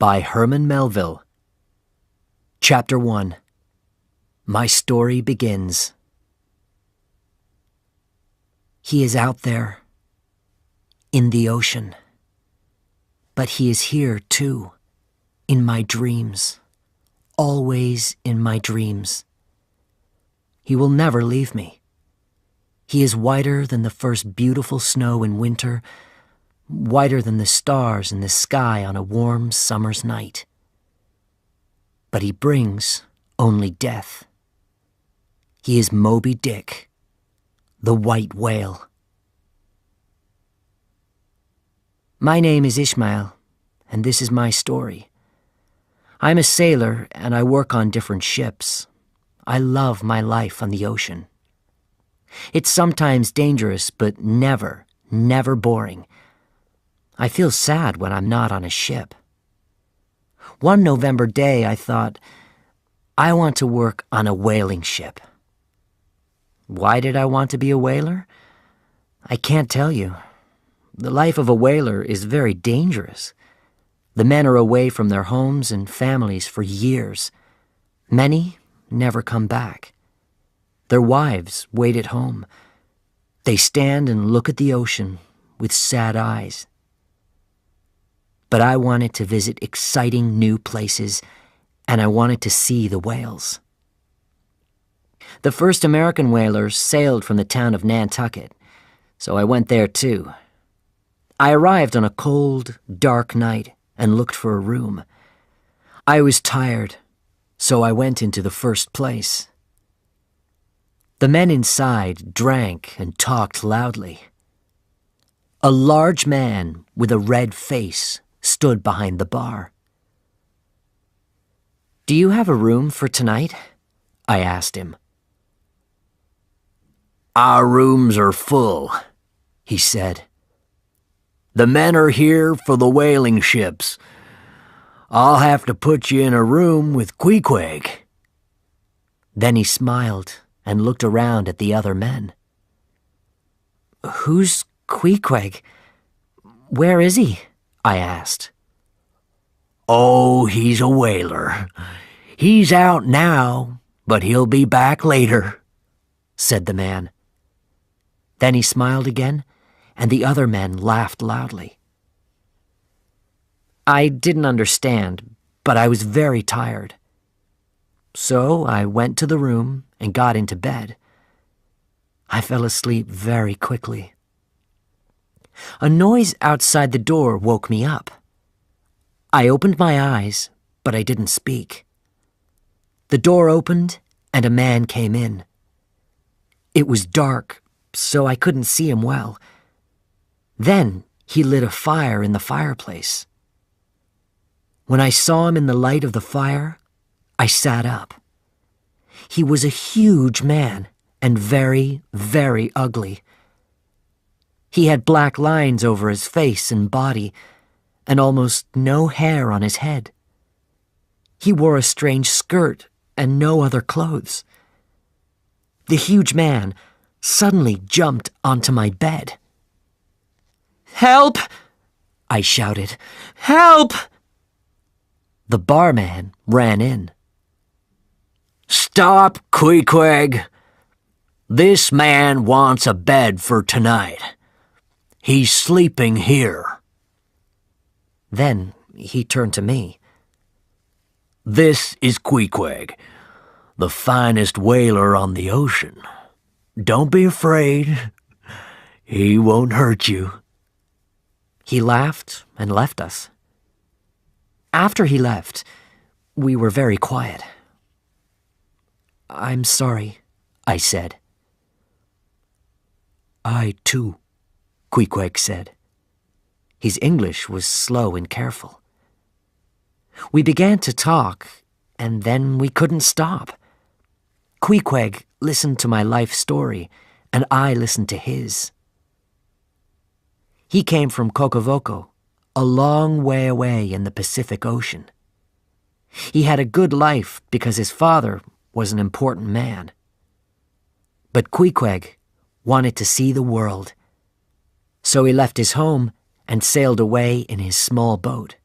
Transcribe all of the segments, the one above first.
by Herman Melville. Chapter 1. My story begins. He is out there, in the ocean. But he is here, too, in my dreams, always in my dreams. He will never leave me. He is whiter than the first beautiful snow in winter, whiter than the stars in the sky on a warm summer's night. But he brings only death. He is Moby-Dick, the white whale. My name is Ishmael, and this is my story. I'm a sailor, and I work on different ships. I love my life on the ocean. It's sometimes dangerous, but never boring. I feel sad when I'm not on a ship. One November day, I thought, I want to work on a whaling ship. Why did I want to be a whaler? I can't tell you. The life of a whaler is very dangerous. The men are away from their homes and families for years. Many never come back. Their wives wait at home. They stand and look at the ocean with sad eyes. But I wanted to visit exciting new places, and I wanted to see the whales. The first American whalers sailed from the town of Nantucket, so I went there too. I arrived on a cold, dark night and looked for a room. I was tired, so I went into the first place. The men inside drank and talked loudly. A large man with a red face stood behind the bar. "Do you have a room for tonight?" I asked him. "Our rooms are full," he said. "The men are here for the whaling ships. I'll have to put you in a room with Pequod." Then he smiled and looked around at the other men. "Who's Pequod? Where is he?" I asked. "Oh, he's a whaler. He's out now, but he'll be back later," said the man. Then he smiled again, and the other men laughed loudly. I didn't understand, but I was very tired. So I went to the room and got into bed. I fell asleep very quickly. A noise outside the door woke me up. I opened my eyes, but I didn't speak. The door opened, and a man came in. It was dark, so I couldn't see him well. Then he lit a fire in the fireplace. When I saw him in the light of the fire, I sat up. He was a huge man and very, very ugly. He had black lines over his face and body, and almost no hair on his head. He wore a strange skirt and no other clothes. The huge man suddenly jumped onto my bed. "Help!" I shouted. "Help!" The barman ran in. "Stop, Pequod. This man wants a bed for tonight. He's sleeping here." Then he turned to me. "This is Pequod, the finest whaler on the ocean. Don't be afraid. He won't hurt you." He laughed and left us. After he left, we were very quiet. "I'm sorry," I said. "I too," Pequod said. His English was slow and careful. We began to talk, and then we couldn't stop. Pequod listened to my life story, and I listened to his. He came from Kokovoko, a long way away in the Pacific Ocean. He had a good life because his father was an important man. But Pequod wanted to see the world, so he left his home and sailed away in his small boat.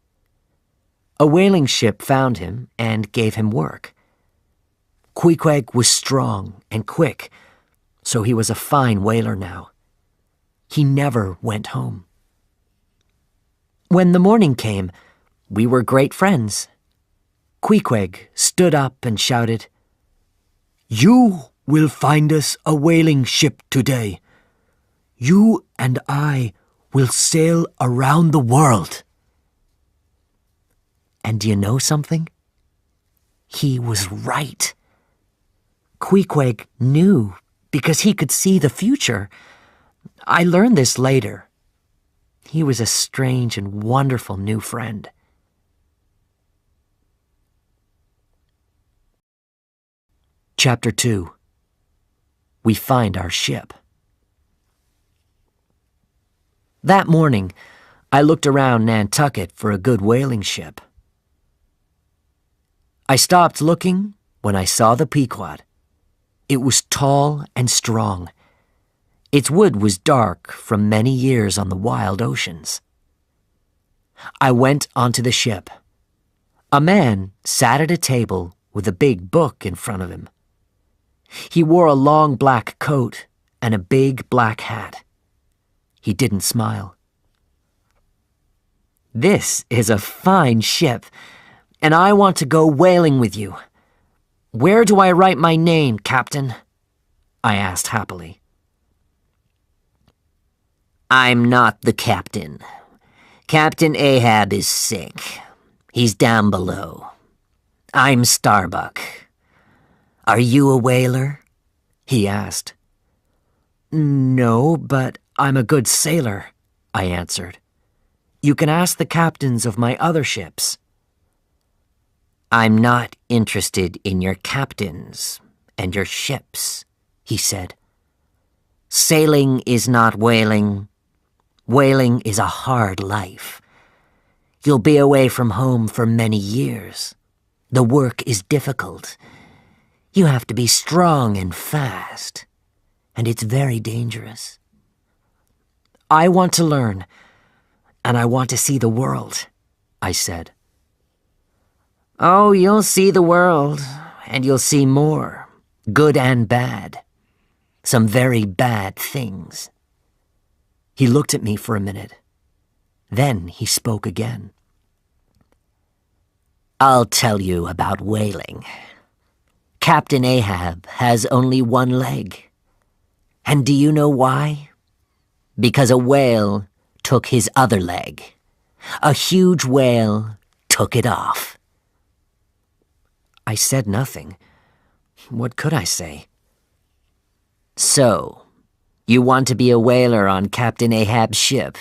A whaling ship found him and gave him work. Queequeg was strong and quick, so he was a fine whaler now. He never went home. When the morning came, we were great friends. Queequeg stood up and shouted, "You will find us a whaling ship today. You and I will sail around the world." And do you know something? He was right. Queequeg knew because he could see the future. I learned this later. He was a strange and wonderful new friend. Chapter 2. We Find Our Ship. That morning, I looked around Nantucket for a good whaling ship. I stopped looking when I saw the Pequod. It was tall and strong. Its wood was dark from many years on the wild oceans. I went onto the ship. A man sat at a table with a big book in front of him. He wore a long black coat and a big black hat. He didn't smile. "This is a fine ship, and I want to go whaling with you. Where do I write my name, Captain?" I asked happily. "I'm not the captain. Captain Ahab is sick. He's down below. I'm Starbuck. Are you a whaler?" he asked. "No, but I'm a good sailor," I answered. "You can ask the captains of my other ships." "I'm not interested in your captains and your ships," he said. "Sailing is not whaling. Whaling is a hard life. You'll be away from home for many years. The work is difficult. You have to be strong and fast, and it's very dangerous. I want to learn, and I want to see the world," I said. "Oh, you'll see the world, and you'll see more, good and bad. Some very bad things." He looked at me for a minute. Then he spoke again. "I'll tell you about whaling. Captain Ahab has only one leg. And do you know why? Because a whale took his other leg. A huge whale took it off." I said nothing. What could I say? "So, you want to be a whaler on Captain Ahab's ship?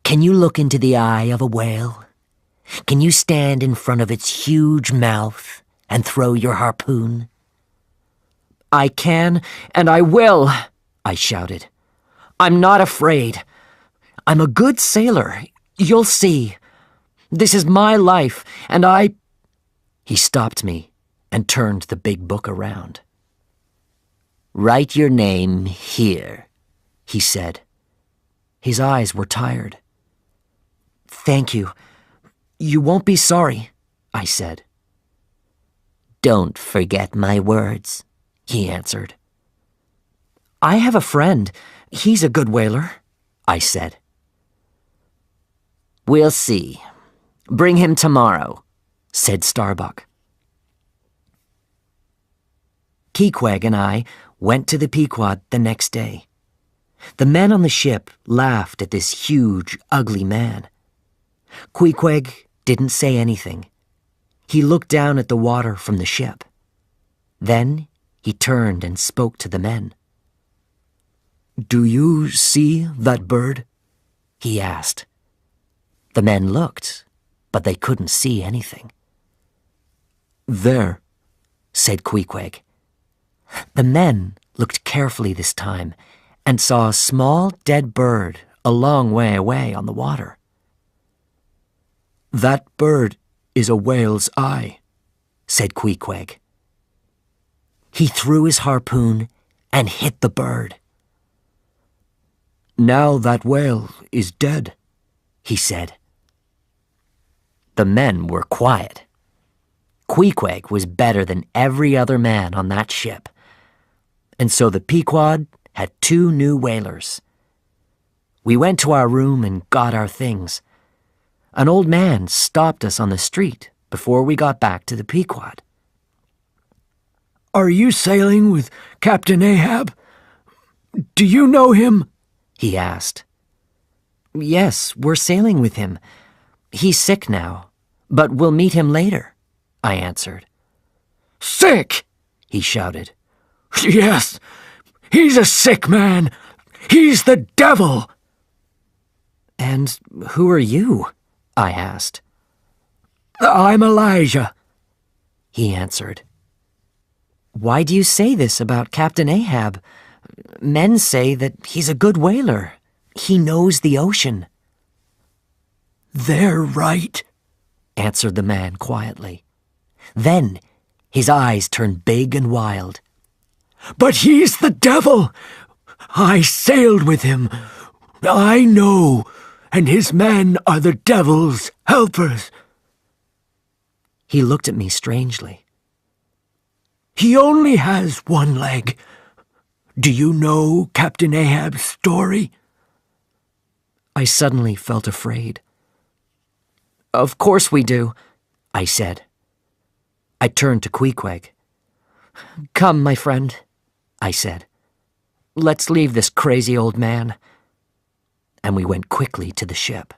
Can you look into the eye of a whale? Can you stand in front of its huge mouth and throw your harpoon?" "I can, and I will," I shouted. "I'm not afraid. I'm a good sailor. You'll see. This is my life, and I—" He stopped me and turned the big book around. "Write your name here," he said. His eyes were tired. "Thank you. You won't be sorry," I said. "Don't forget my words," he answered. "I have a friend. He's a good whaler," I said. "We'll see. Bring him tomorrow," said Starbuck. Queequeg and I went to the Pequod the next day. The men on the ship laughed at this huge, ugly man. Queequeg didn't say anything. He looked down at the water from the ship. Then he turned and spoke to the men. "Do you see that bird?" he asked. The men looked, but they couldn't see anything. "There," said Queequeg. The men looked carefully this time and saw a small dead bird a long way away on the water. "That bird is a whale's eye," said Queequeg. He threw his harpoon and hit the bird. "Now that whale is dead," he said. The men were quiet. Queequeg was better than every other man on that ship. And so the Pequod had 2 new whalers. We went to our room and got our things. An old man stopped us on the street before we got back to the Pequod. "Are you sailing with Captain Ahab? Do you know him?" he asked. "Yes, we're sailing with him. He's sick now, but we'll meet him later," I answered. "Sick!" he shouted. Yes, he's a sick man. He's the devil. And who are you? I asked. I'm Elijah, he answered. Why do you say this about Captain Ahab? Men say that he's a good whaler. He knows the ocean. They're right, answered the man quietly. Then his eyes turned big and wild. But he's the devil. I sailed with him. I know, and his men are the devil's helpers. He looked at me strangely. He only has one leg. Do you know Captain Ahab's story? I suddenly felt afraid. Of course we do, I said. I turned to Queequeg. Come, my friend, I said. Let's leave this crazy old man. And we went quickly to the ship.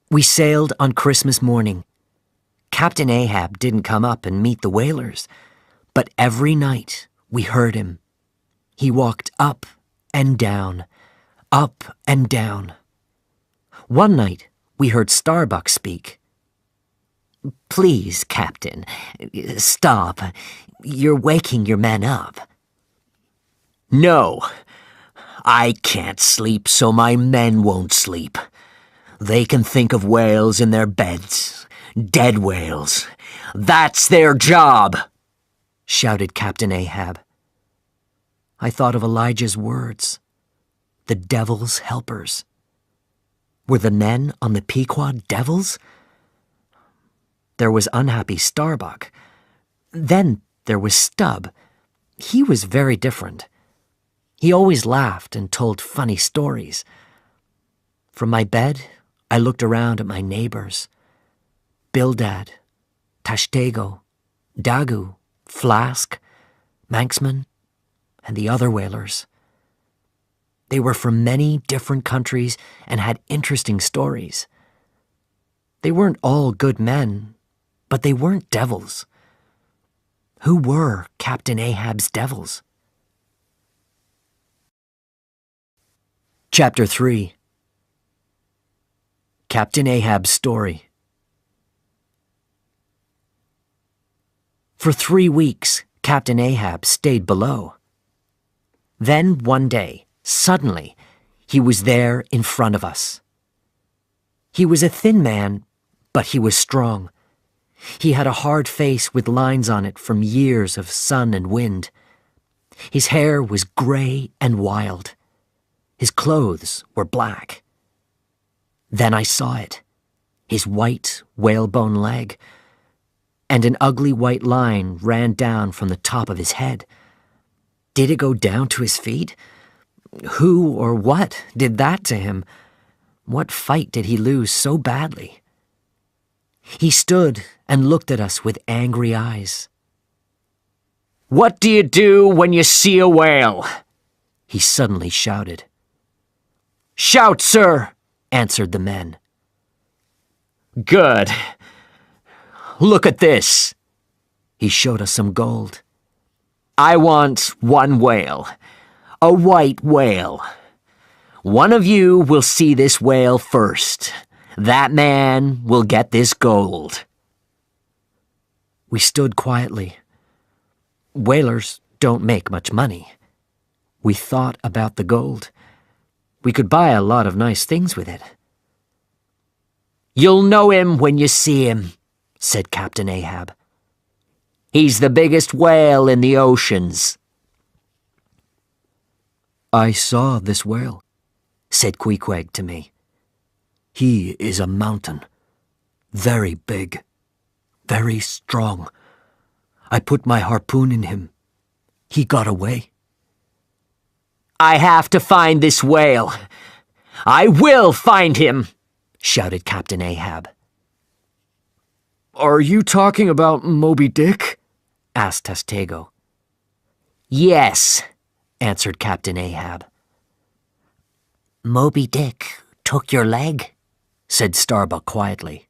We sailed on Christmas morning. Captain Ahab didn't come up and meet the whalers, but every night we heard him. He walked up and down, up and down. One night we heard Starbuck speak. Please, Captain, stop. You're waking your men up. No, I can't sleep, so my men won't sleep. They can think of whales in their beds, dead whales. That's their job, shouted Captain Ahab. I thought of Elijah's words, the devil's helpers. Were the men on the Pequod devils? There was unhappy Starbuck. Then there was Stubb. He was very different. He always laughed and told funny stories. From my bed, I looked around at my neighbors. Bildad, Tashtego, Dagu, Flask, Manxman, and the other whalers. They were from many different countries and had interesting stories. They weren't all good men, but they weren't devils. Who were Captain Ahab's devils? Chapter 3. Captain Ahab's Story. For 3 weeks, Captain Ahab stayed below. Then one day, suddenly, he was there in front of us. He was a thin man, but he was strong. He had a hard face with lines on it from years of sun and wind. His hair was gray and wild. His clothes were black. Then I saw it, his white whalebone leg, and an ugly white line ran down from the top of his head. Did it go down to his feet? Who or what did that to him? What fight did he lose so badly? He stood and looked at us with angry eyes. What do you do when you see a whale? He suddenly shouted. Shout, sir, answered the men. Good. Look at this. He showed us some gold. I want one whale, a white whale. One of you will see this whale first. That man will get this gold. We stood quietly. Whalers don't make much money. We thought about the gold. We could buy a lot of nice things with it. You'll know him when you see him, said Captain Ahab. He's the biggest whale in the oceans. I saw this whale, said Queequeg to me. He is a mountain. Very big. Very strong. I put my harpoon in him. He got away. I have to find this whale. I will find him, shouted Captain Ahab. Are you talking about Moby-Dick? Asked Testego. Yes, answered Captain Ahab. Moby-Dick took your leg? Said Starbuck quietly.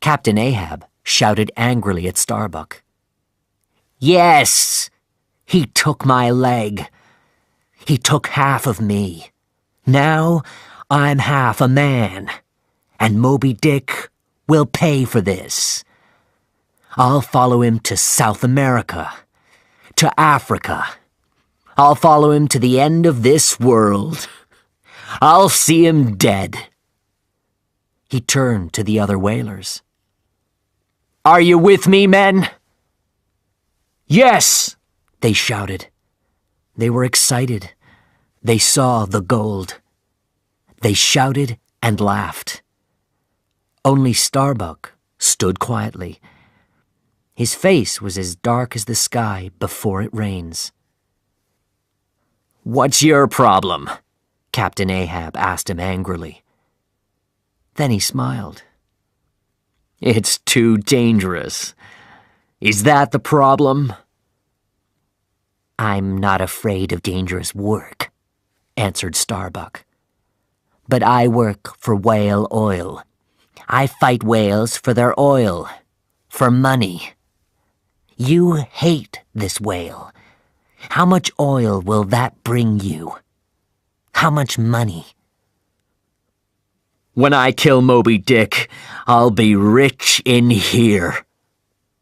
Captain Ahab shouted angrily at Starbuck. Yes, he took my leg. He took half of me. Now I'm half a man, and Moby-Dick will pay for this. I'll follow him to South America, to Africa. I'll follow him to the end of this world. I'll see him dead. He turned to the other whalers. Are you with me, men? Yes, they shouted. They were excited. They saw the gold. They shouted and laughed. Only Starbuck stood quietly. His face was as dark as the sky before it rains. What's your problem? Captain Ahab asked him angrily. Then he smiled. It's too dangerous. Is that the problem? I'm not afraid of dangerous work, answered Starbuck. But I work for whale oil. I fight whales for their oil, for money. You hate this whale. How much oil will that bring you? How much money? When I kill Moby-Dick, I'll be rich in here,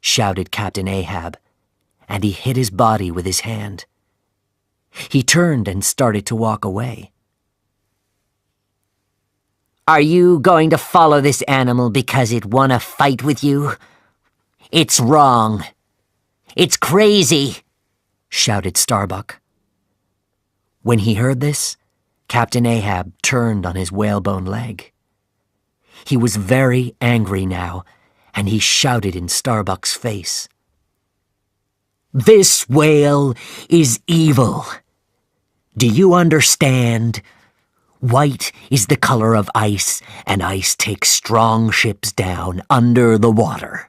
shouted Captain Ahab, and he hit his body with his hand. He turned and started to walk away. Are you going to follow this animal because it won a fight with you? It's wrong. It's crazy, shouted Starbuck. When he heard this, Captain Ahab turned on his whalebone leg. He was very angry now, and he shouted in Starbuck's face. This whale is evil. Do you understand? White is the color of ice, and ice takes strong ships down under the water.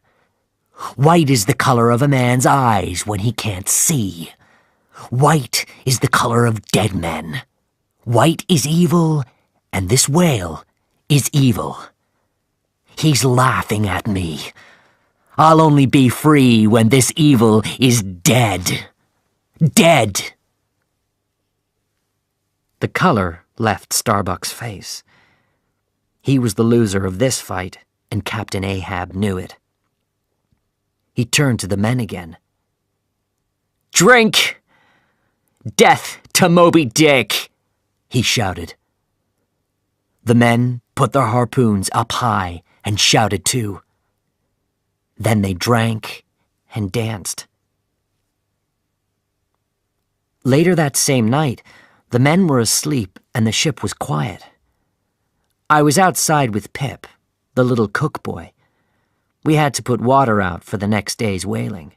White is the color of a man's eyes when he can't see. White is the color of dead men. White is evil, and this whale is evil. He's laughing at me. I'll only be free when this evil is dead. Dead. The color left Starbuck's face. He was the loser of this fight, and Captain Ahab knew it. He turned to the men again. Drink! Death to Moby-Dick! He shouted. The men put their harpoons up high and shouted too. Then they drank and danced. Later that same night, the men were asleep and the ship was quiet. I was outside with Pip, the little cook boy. We had to put water out for the next day's whaling.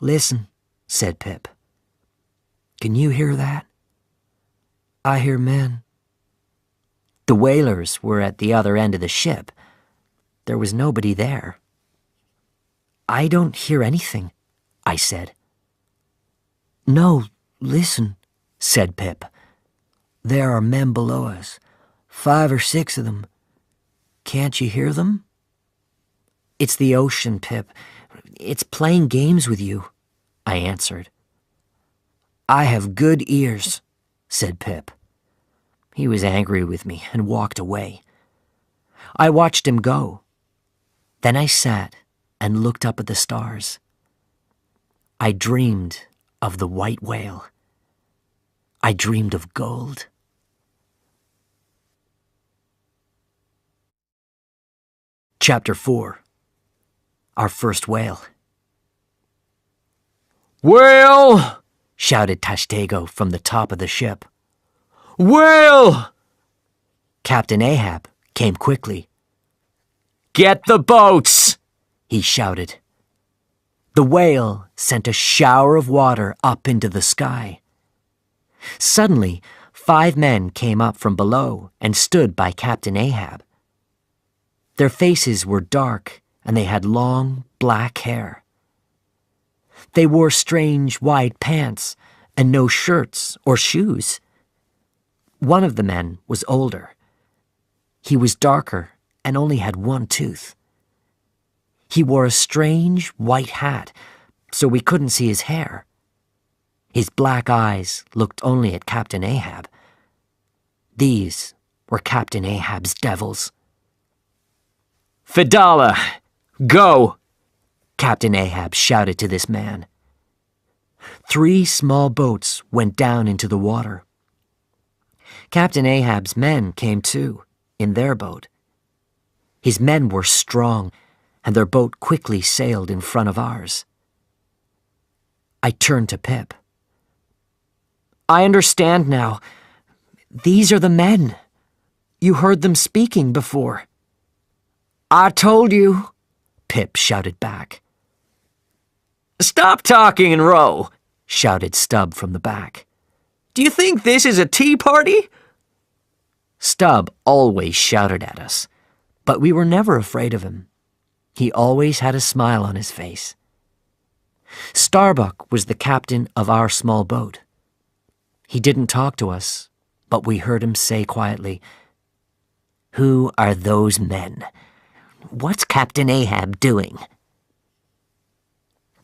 "Listen," said Pip. "Can you hear that?" "I hear men." The whalers were at the other end of the ship. There was nobody there. "I don't hear anything," I said. "No, listen," said Pip. "There are men below us, 5 or 6 of them. Can't you hear them?" "It's the ocean, Pip. It's playing games with you," I answered. "I have good ears," said Pip. He was angry with me and walked away. I watched him go. Then I sat and looked up at the stars. I dreamed of the white whale. I dreamed of gold. Chapter 4. Our first whale. "Whale!" shouted Tashtego from the top of the ship. "Whale!" Captain Ahab came quickly. "Get the boats!" he shouted. The whale sent a shower of water up into the sky. Suddenly, 5 men came up from below and stood by Captain Ahab. Their faces were dark, and they had long, black hair. They wore strange, wide pants and no shirts or shoes. One of the men was older. He was darker and only had 1 tooth. He wore a strange white hat, so we couldn't see his hair. His black eyes looked only at Captain Ahab. These were Captain Ahab's devils. "Fedallah, go!" Captain Ahab shouted to this man. 3 small boats went down into the water. Captain Ahab's men came too, in their boat. His men were strong, and their boat quickly sailed in front of ours. I turned to Pip. "I understand now. These are the men. You heard them speaking before." "I told you," Pip shouted back. "Stop talking and row," shouted Stubb from the back. "Do you think this is a tea party?" Stubb always shouted at us, but we were never afraid of him. He always had a smile on his face. Starbuck was the captain of our small boat. He didn't talk to us, but we heard him say quietly, "Who are those men? What's Captain Ahab doing?"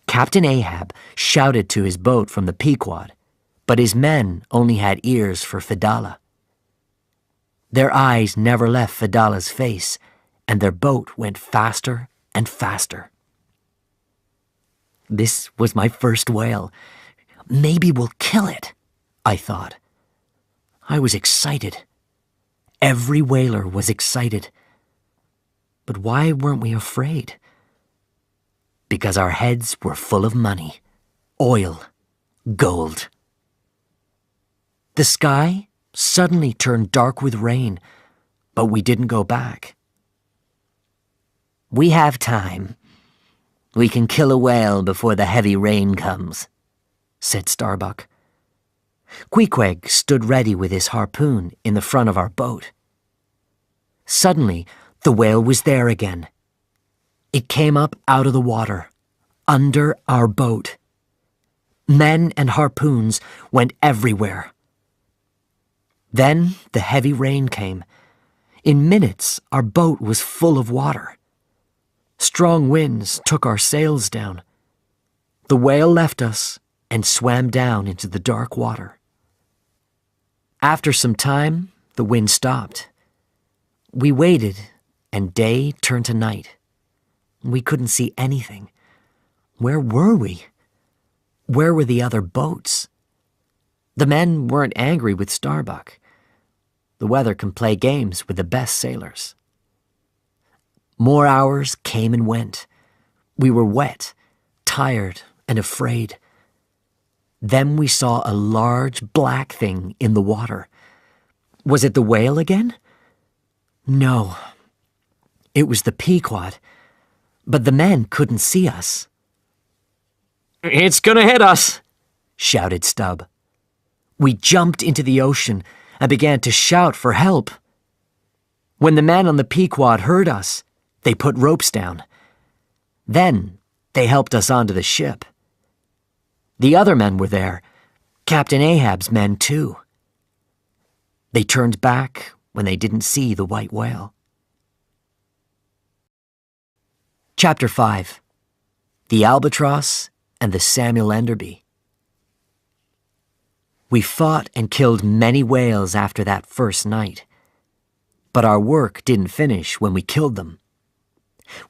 Captain Ahab shouted to his boat from the Pequod, but his men only had ears for Fedallah. Their eyes never left Fedallah's face, and their boat went faster and faster. This was my first whale. Maybe we'll kill it, I thought. I was excited. Every whaler was excited. But why weren't we afraid? Because our heads were full of money, oil, gold. The sky suddenly turned dark with rain, but we didn't go back. "We have time. We can kill a whale before the heavy rain comes," said Starbuck. Queequeg stood ready with his harpoon in the front of our boat. Suddenly, the whale was there again. It came up out of the water, under our boat. Men and harpoons went everywhere. Then the heavy rain came. In minutes, our boat was full of water. Strong winds took our sails down. The whale left us and swam down into the dark water. After some time, the wind stopped. We waited, and day turned to night. We couldn't see anything. Where were we? Where were the other boats? The men weren't angry with Starbuck. The weather can play games with the best sailors. More hours came and went. We were wet, tired, and afraid. Then we saw a large black thing in the water. Was it the whale again? No. It was the Pequod, but the men couldn't see us. "It's gonna hit us," shouted Stubb. We jumped into the ocean and began to shout for help. When the men on the Pequod heard us, they put ropes down. Then they helped us onto the ship. The other men were there, Captain Ahab's men too. They turned back when they didn't see the white whale. Chapter 5. The Albatross and the Samuel Enderby. We fought and killed many whales after that first night, but our work didn't finish when we killed them.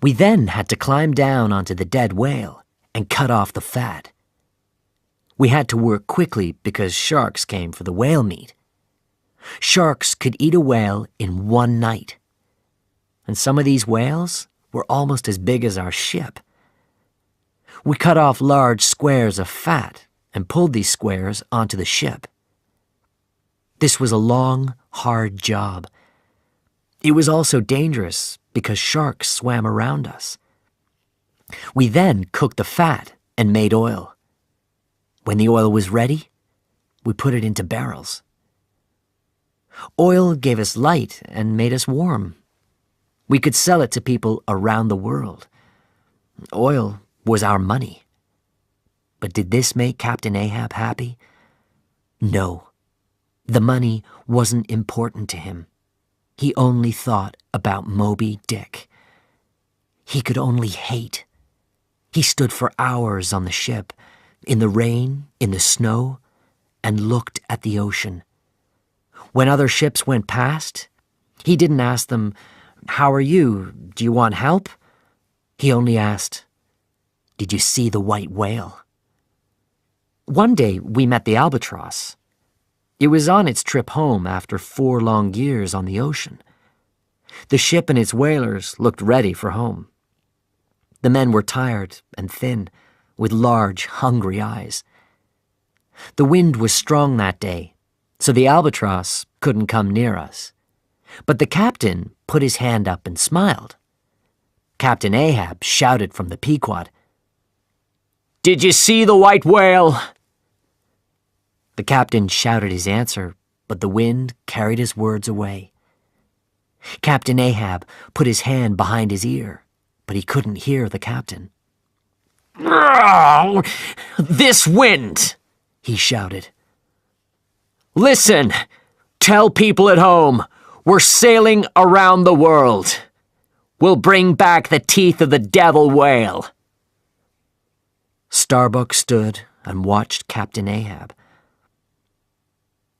We then had to climb down onto the dead whale and cut off the fat. We had to work quickly because sharks came for the whale meat. Sharks could eat a whale in one night, and some of these whales were almost as big as our ship. We cut off large squares of fat and pulled these squares onto the ship. This was a long, hard job. It was also dangerous because sharks swam around us. We then cooked the fat and made oil. When the oil was ready, we put it into barrels. Oil gave us light and made us warm. We could sell it to people around the world. Oil was our money. But did this make Captain Ahab happy? No. The money wasn't important to him. He only thought about Moby-Dick. He could only hate. He stood for hours on the ship, in the rain, in the snow, and looked at the ocean. When other ships went past, he didn't ask them, "How are you? Do you want help?" He only asked, "Did you see the white whale?" One day we met the albatross. It was on its trip home after 4 long years on the ocean. The ship and its whalers looked ready for home. The men were tired and thin, with large, hungry eyes. The wind was strong that day, so the albatross couldn't come near us. But the captain put his hand up and smiled. Captain Ahab shouted from the Pequod, "Did you see the white whale?" The captain shouted his answer, but the wind carried his words away. Captain Ahab put his hand behind his ear, but he couldn't hear the captain. "This wind!" he shouted. "Listen! Tell people at home, we're sailing around the world. We'll bring back the teeth of the devil whale." Starbuck stood and watched Captain Ahab.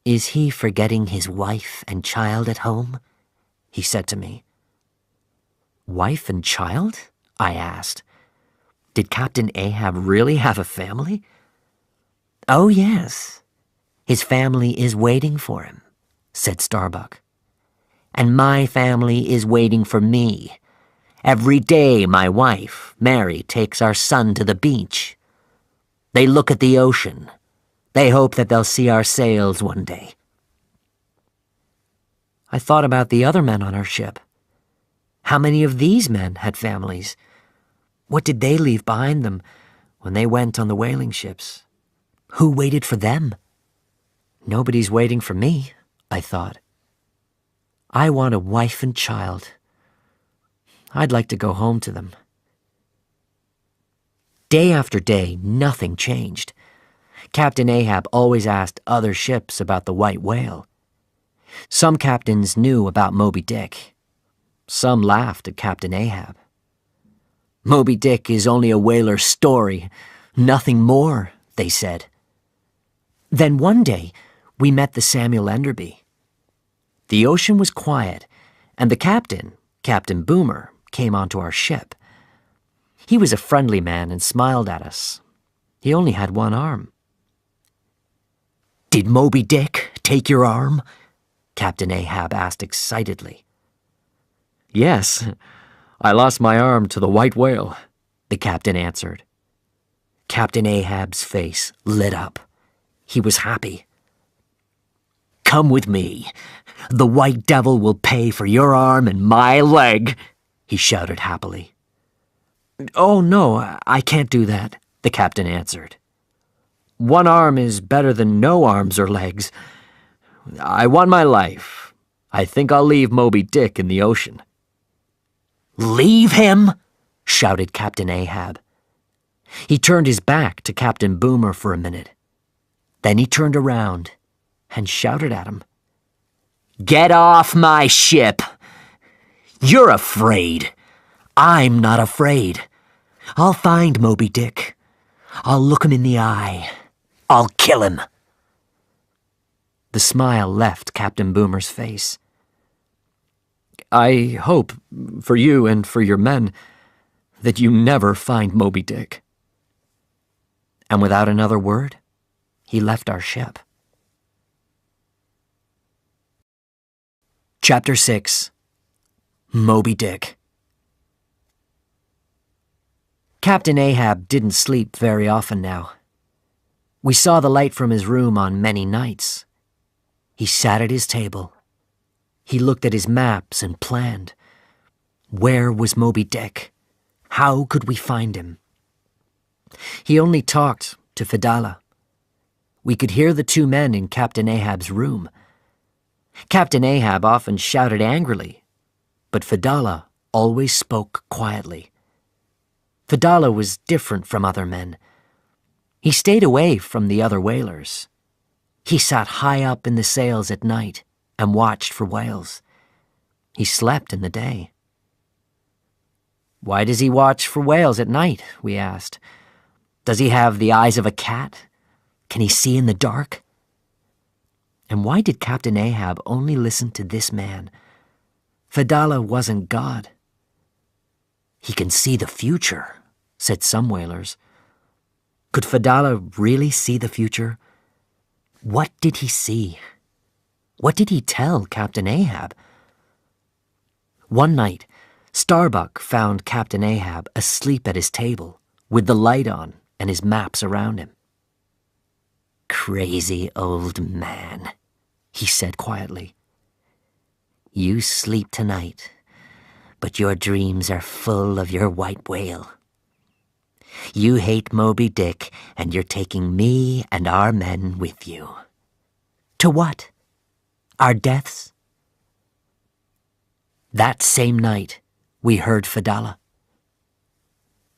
"Is he forgetting his wife and child at home?" he said to me. "Wife and child?" I asked. Did Captain Ahab really have a family? "Oh, yes. His family is waiting for him," said Starbuck. "And my family is waiting for me. Every day my wife, Mary, takes our son to the beach. They look at the ocean. They hope that they'll see our sails one day." I thought about the other men on our ship. How many of these men had families? What did they leave behind them when they went on the whaling ships? Who waited for them? Nobody's waiting for me, I thought. I want a wife and child. I'd like to go home to them. Day after day, nothing changed. Captain Ahab always asked other ships about the white whale. Some captains knew about Moby-Dick. Some laughed at Captain Ahab. "Moby-Dick is only a whaler's story, nothing more," they said. Then one day, we met the Samuel Enderby. The ocean was quiet, and the captain, Captain Boomer, came onto our ship. He was a friendly man and smiled at us. He only had one arm. "Did Moby-Dick take your arm?" Captain Ahab asked excitedly. "Yes, I lost my arm to the white whale," the captain answered. Captain Ahab's face lit up. He was happy. "Come with me. The white devil will pay for your arm and my leg," he shouted happily. "Oh, no, I can't do that," the captain answered. "One arm is better than no arms or legs. I want my life. I think I'll leave Moby-Dick in the ocean." "Leave him?" shouted Captain Ahab. He turned his back to Captain Boomer for a minute. Then he turned around and shouted at him. "Get off my ship! You're afraid. I'm not afraid. I'll find Moby-Dick. I'll look him in the eye. I'll kill him." The smile left Captain Boomer's face. "I hope, for you and for your men, that you never find Moby-Dick." And without another word, he left our ship. Chapter 6. Moby-Dick. Captain Ahab didn't sleep very often now. We saw the light from his room on many nights. He sat at his table, He looked at his maps and planned. Where was Moby-Dick? How could we find him? He only talked to Fedallah. We could hear the two men in Captain Ahab's room. Captain Ahab often shouted angrily, but Fedallah always spoke quietly. Fedallah was different from other men. He stayed away from the other whalers. He sat high up in the sails at night and watched for whales. He slept in the day. Why does he watch for whales at night? We asked. Does he have the eyes of a cat? Can he see in the dark? And why did Captain Ahab only listen to this man? Fedallah wasn't God. He can see the future, said some whalers. Could Fedallah really see the future? What did he see? What did he tell Captain Ahab? One night, Starbuck found Captain Ahab asleep at his table, with the light on and his maps around him. Crazy old man, he said quietly. You sleep tonight, but your dreams are full of your white whale. You hate Moby-Dick, and you're taking me and our men with you. To what? Our deaths? That same night, we heard Fedallah.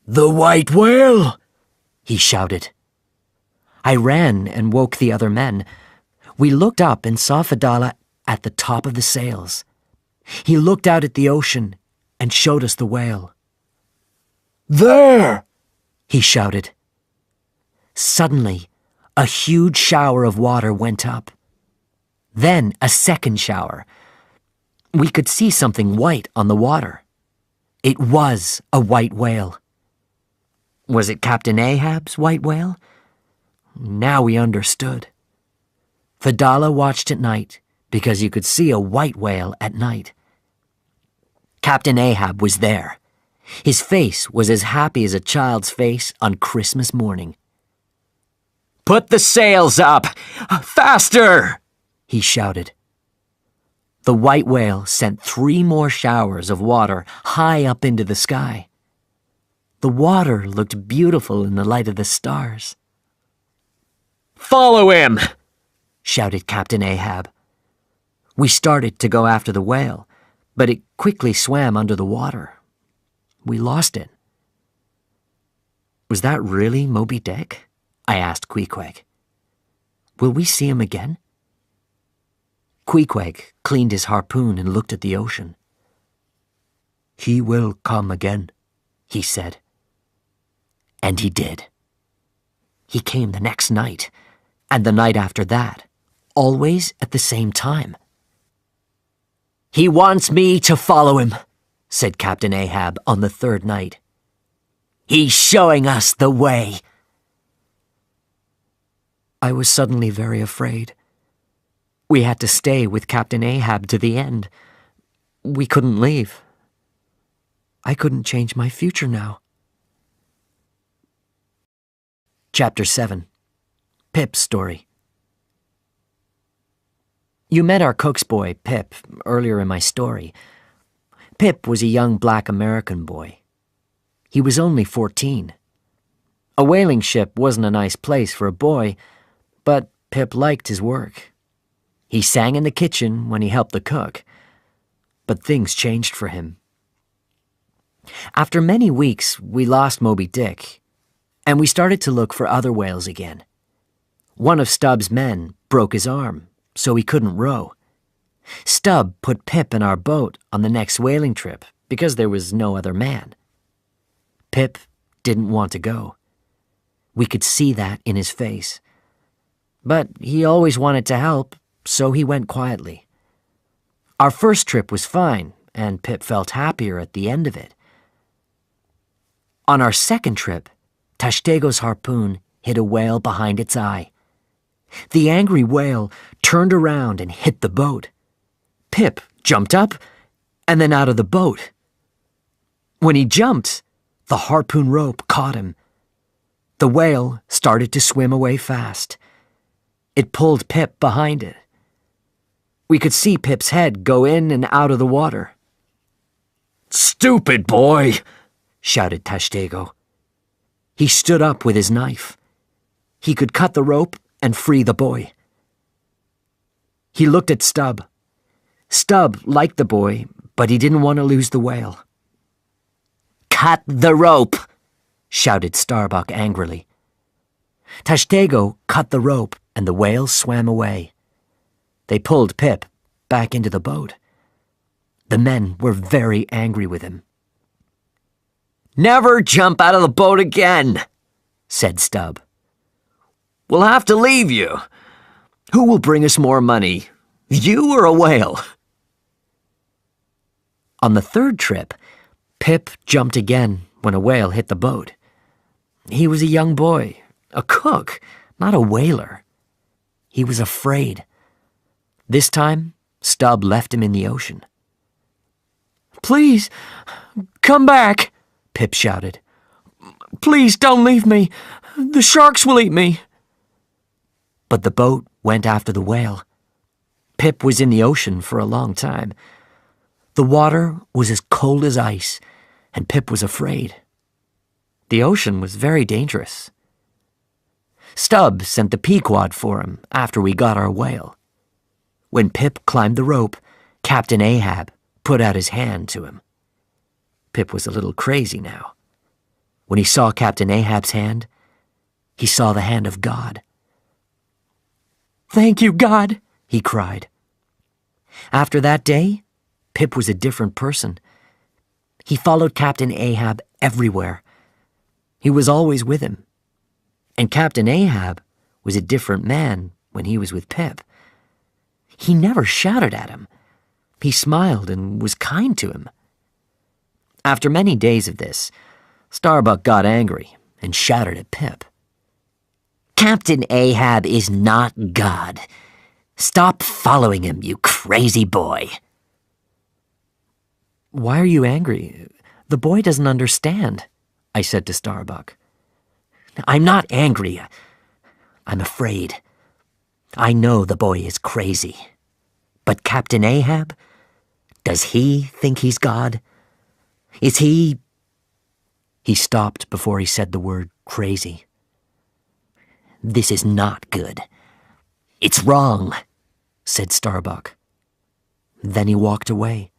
The white whale! He shouted. I ran and woke the other men. We looked up and saw Fedallah at the top of the sails. He looked out at the ocean and showed us the whale. There! He shouted. Suddenly, a huge shower of water went up. Then a second shower. We could see something white on the water. It was a white whale. Was it Captain Ahab's white whale? Now we understood. Fedallah watched at night because you could see a white whale at night. Captain Ahab was there. His face was as happy as a child's face on Christmas morning. Put the sails up! Faster! He shouted. The white whale sent 3 more showers of water high up into the sky. The water looked beautiful in the light of the stars. Follow him! Shouted Captain Ahab. We started to go after the whale, but it quickly swam under the water. We lost it. Was that really Moby-Dick? I asked Queequeg. Will we see him again? Queequeg cleaned his harpoon and looked at the ocean. He will come again, he said. And he did. He came the next night, and the night after that, always at the same time. He wants me to follow him, said Captain Ahab on the 3rd night. He's showing us the way. I was suddenly very afraid. We had to stay with Captain Ahab to the end. We couldn't leave. I couldn't change my future now. Chapter 7. Pip's Story. You met our cook's boy, Pip, earlier in my story. Pip was a young black American boy. He was only 14. A whaling ship wasn't a nice place for a boy, but Pip liked his work. He sang in the kitchen when he helped the cook, but things changed for him. After many weeks, we lost Moby-Dick, and we started to look for other whales again. One of Stubb's men broke his arm, so he couldn't row. Stubb put Pip in our boat on the next whaling trip because there was no other man. Pip didn't want to go. We could see that in his face. But he always wanted to help, so he went quietly. Our first trip was fine, and Pip felt happier at the end of it. On our second trip, Tashtego's harpoon hit a whale behind its eye. The angry whale turned around and hit the boat. Pip jumped up and then out of the boat. When he jumped, the harpoon rope caught him. The whale started to swim away fast. It pulled Pip behind it. We could see Pip's head go in and out of the water. "Stupid boy!" shouted Tashtego. He stood up with his knife. He could cut the rope and free the boy. He looked at Stubb. Stubb liked the boy, but he didn't want to lose the whale. "Cut the rope!" shouted Starbuck angrily. Tashtego cut the rope, and the whale swam away. They pulled Pip back into the boat. The men were very angry with him. "Never jump out of the boat again," said Stubb. "We'll have to leave you. Who will bring us more money, you or a whale?" On the third trip, Pip jumped again when a whale hit the boat. He was a young boy, a cook, not a whaler. He was afraid. This time, Stubb left him in the ocean. "Please, come back," Pip shouted. "Please don't leave me. The sharks will eat me." But the boat went after the whale. Pip was in the ocean for a long time. The water was as cold as ice, and Pip was afraid. The ocean was very dangerous. Stubb sent the Pequod for him after we got our whale. When Pip climbed the rope, Captain Ahab put out his hand to him. Pip was a little crazy now. When he saw Captain Ahab's hand, he saw the hand of God. "Thank you, God," he cried. After that day, Pip was a different person. He followed Captain Ahab everywhere. He was always with him. And Captain Ahab was a different man when he was with Pip. He never shouted at him. He smiled and was kind to him. After many days of this, Starbuck got angry and shouted at Pip. "Captain Ahab is not God. Stop following him, you crazy boy." "Why are you angry? The boy doesn't understand," I said to Starbuck. "I'm not angry. I'm afraid. I know the boy is crazy. But Captain Ahab, does he think he's God? Is he—" He stopped before he said the word crazy. "This is not good. It's wrong," said Starbuck. Then he walked away.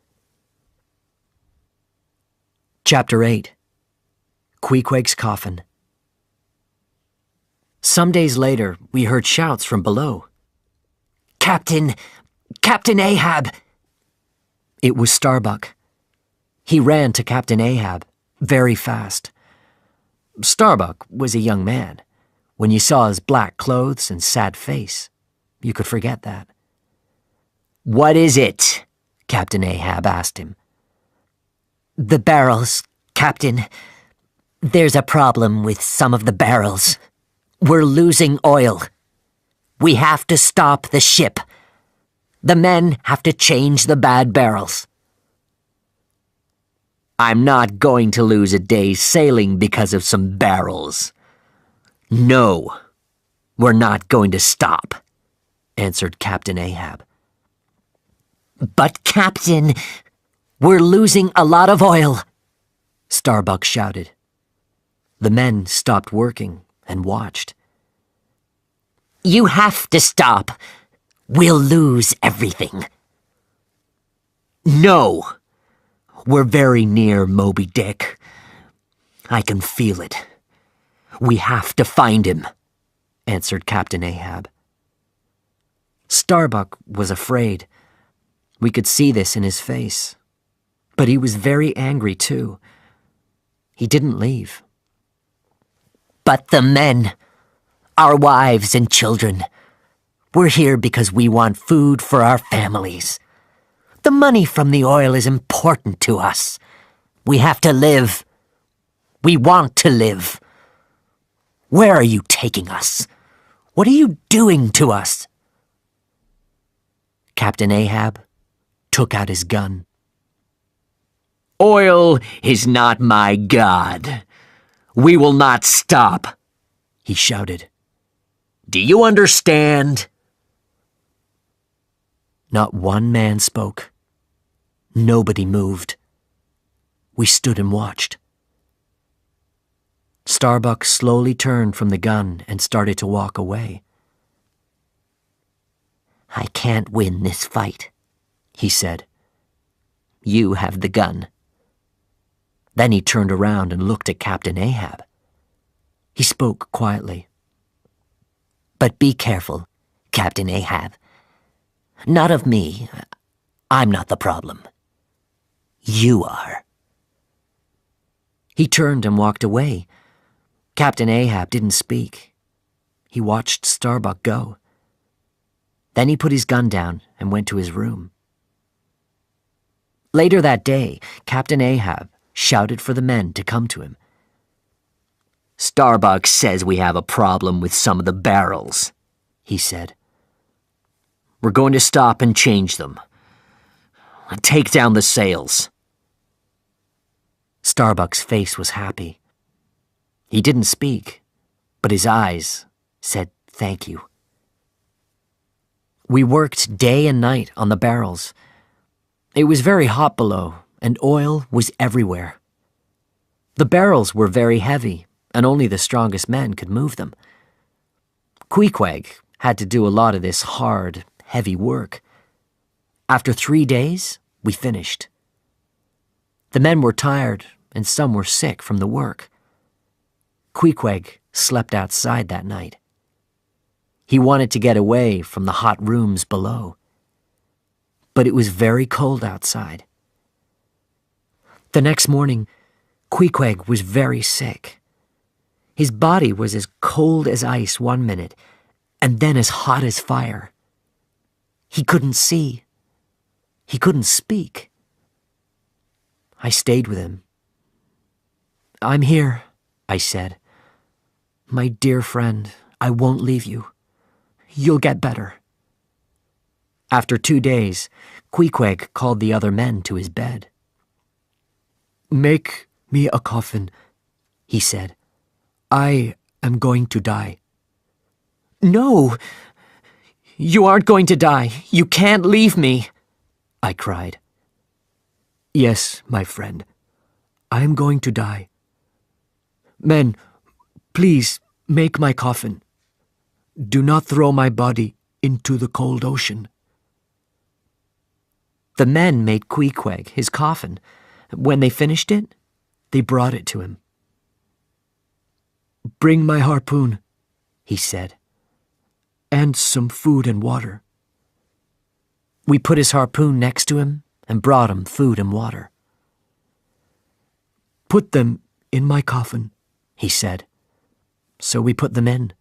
Chapter 8. Queequeg's Coffin. Some days later, we heard shouts from below. Captain Ahab!" It was Starbuck. He ran to Captain Ahab, very fast. Starbuck was a young man. When you saw his black clothes and sad face, you could forget that. "What is it?" Captain Ahab asked him. "The barrels, Captain. There's a problem with some of the barrels. We're losing oil. We have to stop the ship. The men have to change the bad barrels." "I'm not going to lose a day's sailing because of some barrels. No, we're not going to stop," answered Captain Ahab. "But, Captain, we're losing a lot of oil," Starbuck shouted. The men stopped working and watched. "You have to stop. We'll lose everything." "No, we're very near Moby-Dick. I can feel it. We have to find him," answered Captain Ahab. Starbuck was afraid. We could see this in his face. But he was very angry, too. He didn't leave. "But the men, our wives and children, we're here because we want food for our families. The money from the oil is important to us. We have to live. We want to live. Where are you taking us? What are you doing to us?" Captain Ahab took out his gun. "Oil is not my God. We will not stop," he shouted. "Do you understand?" Not one man spoke. Nobody moved. We stood and watched. Starbuck slowly turned from the gun and started to walk away. "I can't win this fight," he said. "You have the gun." Then he turned around and looked at Captain Ahab. He spoke quietly. "But be careful, Captain Ahab. Not of me. I'm not the problem. You are." He turned and walked away. Captain Ahab didn't speak. He watched Starbuck go. Then he put his gun down and went to his room. Later that day, Captain Ahab shouted for the men to come to him. "Starbuck says we have a problem with some of the barrels," he said. "We're going to stop and change them. Take down the sails." Starbuck's face was happy. He didn't speak, but his eyes said thank you. We worked day and night on the barrels. It was very hot below, and oil was everywhere. The barrels were very heavy, and only the strongest men could move them. Queequeg had to do a lot of this hard, heavy work. After 3 days, we finished. The men were tired, and some were sick from the work. Queequeg slept outside that night. He wanted to get away from the hot rooms below. But it was very cold outside. The next morning, Queequeg was very sick. His body was as cold as ice 1 minute, and then as hot as fire. He couldn't see. He couldn't speak. I stayed with him. "I'm here," I said. "My dear friend, I won't leave you. You'll get better." After 2 days, Queequeg called the other men to his bed. "Make me a coffin," he said. "I am going to die." "No! You aren't going to die. You can't leave me," I cried. "Yes, my friend. I am going to die. Men, please make my coffin. Do not throw my body into the cold ocean." The men made Queequeg his coffin. When they finished it, they brought it to him. "Bring my harpoon," he said, "and some food and water." We put his harpoon next to him and brought him food and water. "Put them in my coffin," he said. So we put them in.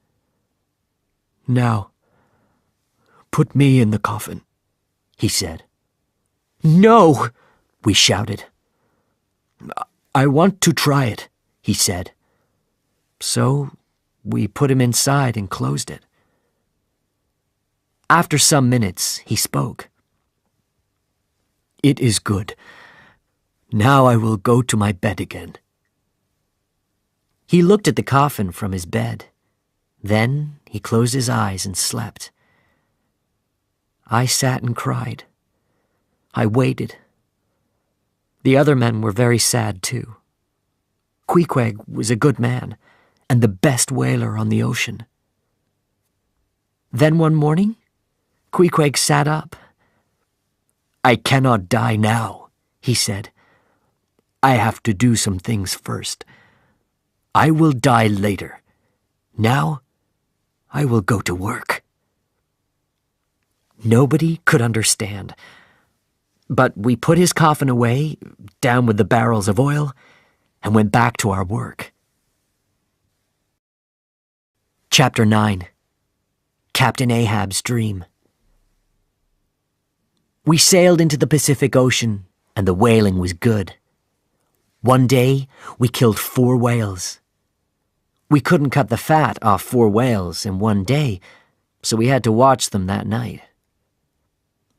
"Now, put me in the coffin," he said. "No!" we shouted. "I want to try it," he said. So we put him inside and closed it. After some minutes, he spoke. "It is good. Now I will go to my bed again." He looked at the coffin from his bed. Then he closed his eyes and slept. I sat and cried. I waited. The other men were very sad too. Queequeg was a good man and the best whaler on the ocean. Then one morning, Queequeg sat up. "I cannot die now," he said. "I have to do some things first. I will die later. Now, I will go to work." Nobody could understand. But we put his coffin away, down with the barrels of oil, and went back to our work. Chapter 9. Captain Ahab's Dream. We sailed into the Pacific Ocean, and the whaling was good. One day, we killed 4 whales. We couldn't cut the fat off 4 whales in one day, so we had to watch them that night.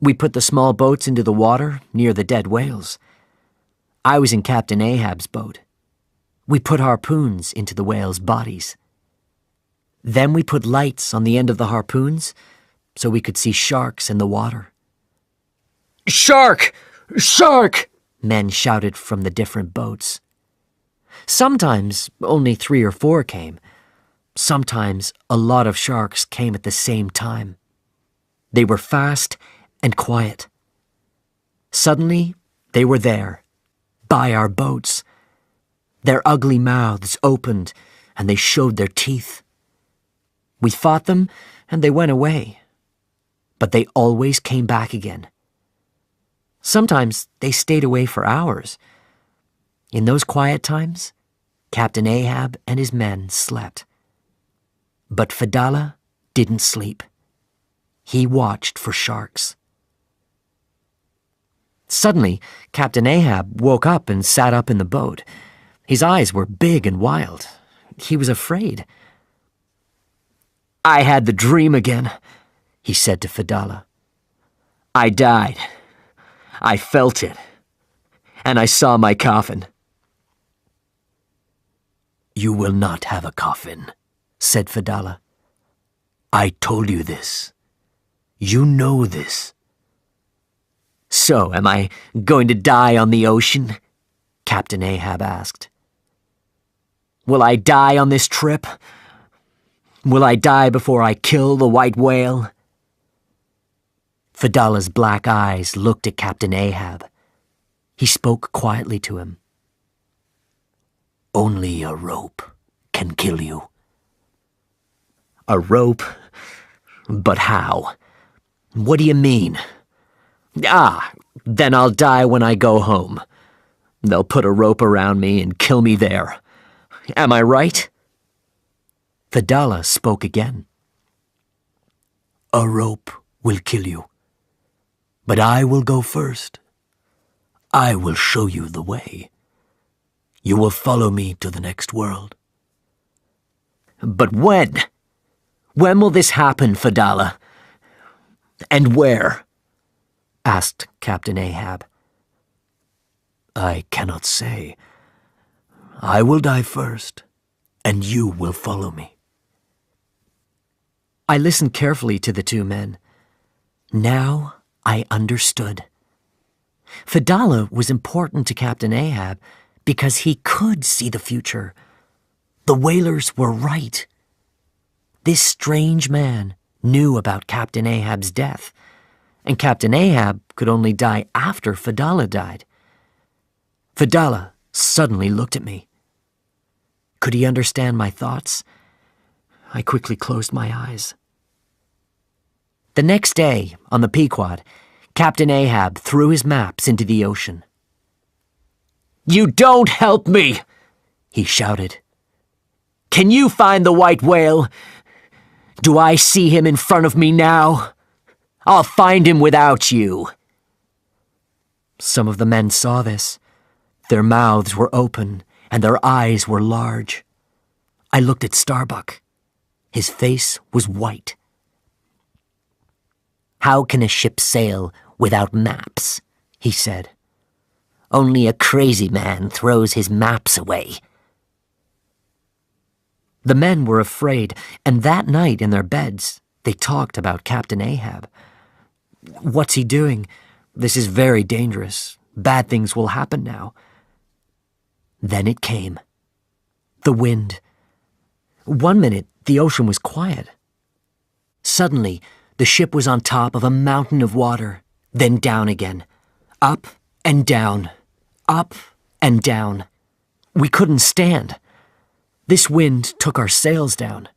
We put the small boats into the water near the dead whales. I was in Captain Ahab's boat. We put harpoons into the whales' bodies. Then we put lights on the end of the harpoons so we could see sharks in the water. Shark! Shark! Men shouted from the different boats. Sometimes only 3 or 4 came. Sometimes a lot of sharks came at the same time. They were fast and quiet. Suddenly, they were there, by our boats. Their ugly mouths opened, and they showed their teeth. We fought them, and they went away. But they always came back again. Sometimes they stayed away for hours. In those quiet times, Captain Ahab and his men slept. But Fedallah didn't sleep. He watched for sharks. Suddenly, Captain Ahab woke up and sat up in the boat. His eyes were big and wild. He was afraid. I had the dream again, he said to Fedallah. I died. I felt it. And I saw my coffin. You will not have a coffin, said Fedallah. I told you this. You know this. So, am I going to die on the ocean? Captain Ahab asked. Will I die on this trip? Will I die before I kill the white whale? Fedallah's black eyes looked at Captain Ahab. He spoke quietly to him. Only a rope can kill you. A rope? But how? What do you mean? Ah, then I'll die when I go home. They'll put a rope around me and kill me there. Am I right? Fedallah spoke again. A rope will kill you. But I will go first. I will show you the way. You will follow me to the next world. But when? When will this happen, Fedallah? And where? Asked Captain Ahab. I cannot say. I will die first, and you will follow me. I listened carefully to the 2 men. Now I understood. Fedallah was important to Captain Ahab because he could see the future. The whalers were right. This strange man knew about Captain Ahab's death, and Captain Ahab could only die after Fedallah died. Fedallah suddenly looked at me. Could he understand my thoughts? I quickly closed my eyes. The next day, on the Pequod, Captain Ahab threw his maps into the ocean. You don't help me, he shouted. Can you find the white whale? Do I see him in front of me now? I'll find him without you. Some of the men saw this. Their mouths were open and their eyes were large. I looked at Starbuck. His face was white. How can a ship sail without maps? He said. Only a crazy man throws his maps away. The men were afraid, and that night in their beds, they talked about Captain Ahab. What's he doing? This is very dangerous. Bad things will happen now. Then it came. The wind. 1 minute, the ocean was quiet. Suddenly, the ship was on top of a mountain of water, then down again. Up and down. Up and down. We couldn't stand. This wind took our sails down.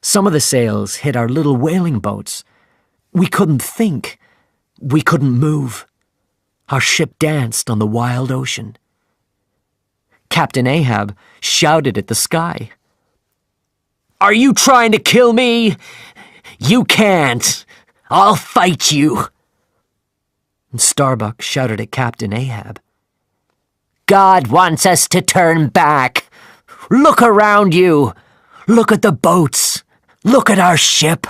Some of the sails hit our little whaling boats. We couldn't think. We couldn't move. Our ship danced on the wild ocean. Captain Ahab shouted at the sky. Are you trying to kill me? You can't. I'll fight you. And Starbuck shouted at Captain Ahab. God wants us to turn back. Look around you. Look at the boats. Look at our ship.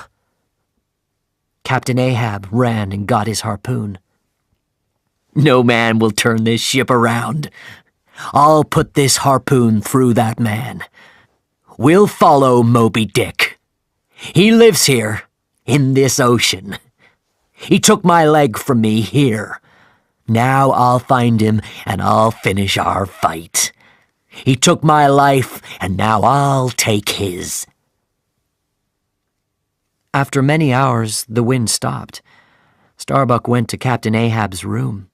Captain Ahab ran and got his harpoon. No man will turn this ship around. I'll put this harpoon through that man. We'll follow Moby-Dick. He lives here, in this ocean. He took my leg from me here. Now I'll find him and I'll finish our fight. He took my life and now I'll take his." After many hours, the wind stopped. Starbuck went to Captain Ahab's room.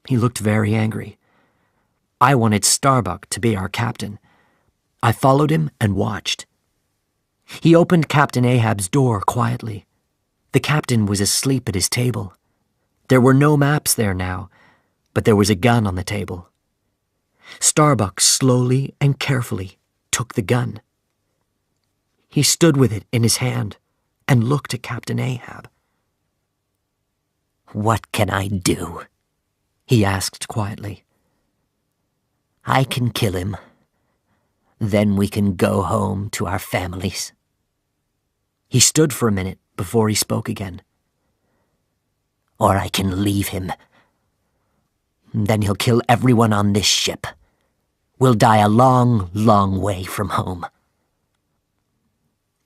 He looked very angry. I wanted Starbuck to be our captain. I followed him and watched. He opened Captain Ahab's door quietly. The captain was asleep at his table. There were no maps there now, but there was a gun on the table. Starbuck slowly and carefully took the gun. He stood with it in his hand and looked at Captain Ahab. "What can I do?" he asked quietly. "I can kill him. Then we can go home to our families." He stood for a minute before he spoke again. "Or I can leave him. Then he'll kill everyone on this ship. We'll die a long, long way from home."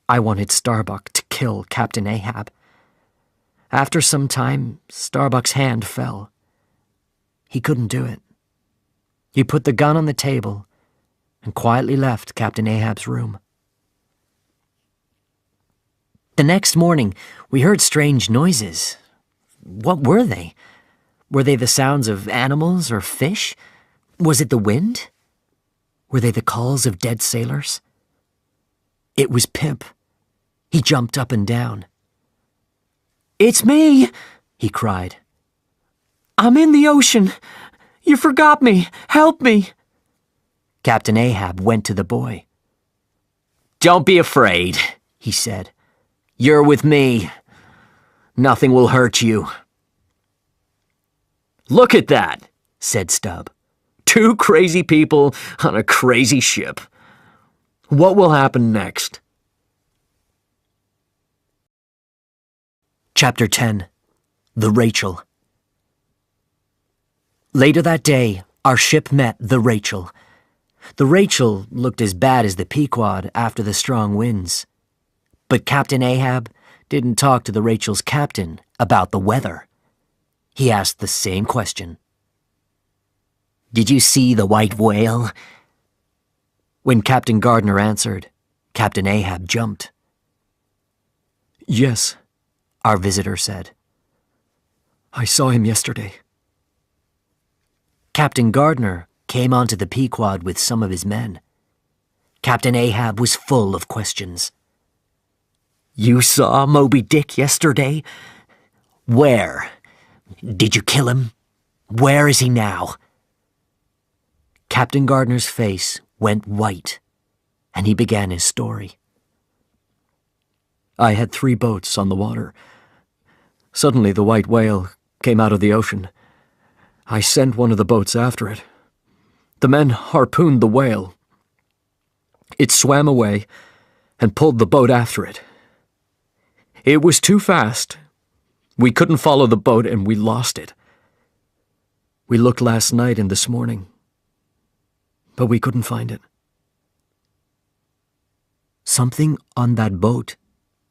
I wanted Starbuck to kill Captain Ahab. After some time, Starbuck's hand fell. He couldn't do it. He put the gun on the table and quietly left Captain Ahab's room. The next morning, we heard strange noises. What were they? Were they the sounds of animals or fish? Was it the wind? Were they the calls of dead sailors? It was Pimp. He jumped up and down. "It's me!" he cried. "I'm in the ocean. You forgot me. Help me!" Captain Ahab went to the boy. "Don't be afraid," he said. "You're with me. Nothing will hurt you." "Look at that," said Stubb. "Two crazy people on a crazy ship. What will happen next?" Chapter 10. The Rachel. Later that day, our ship met the Rachel. The Rachel looked as bad as the Pequod after the strong winds. But Captain Ahab didn't talk to the Rachel's captain about the weather. He asked the same question. "Did you see the white whale?" When Captain Gardner answered, Captain Ahab jumped. "Yes," our visitor said. "I saw him yesterday." Captain Gardner came onto the Pequod with some of his men. Captain Ahab was full of questions. "You saw Moby-Dick yesterday? Where? Did you kill him? Where is he now?" Captain Gardner's face went white, and he began his story. "I had 3 boats on the water. Suddenly the white whale came out of the ocean. I sent one of the boats after it. The men harpooned the whale. It swam away and pulled the boat after it. It was too fast. We couldn't follow the boat and we lost it. We looked last night and this morning, but we couldn't find it." "Something on that boat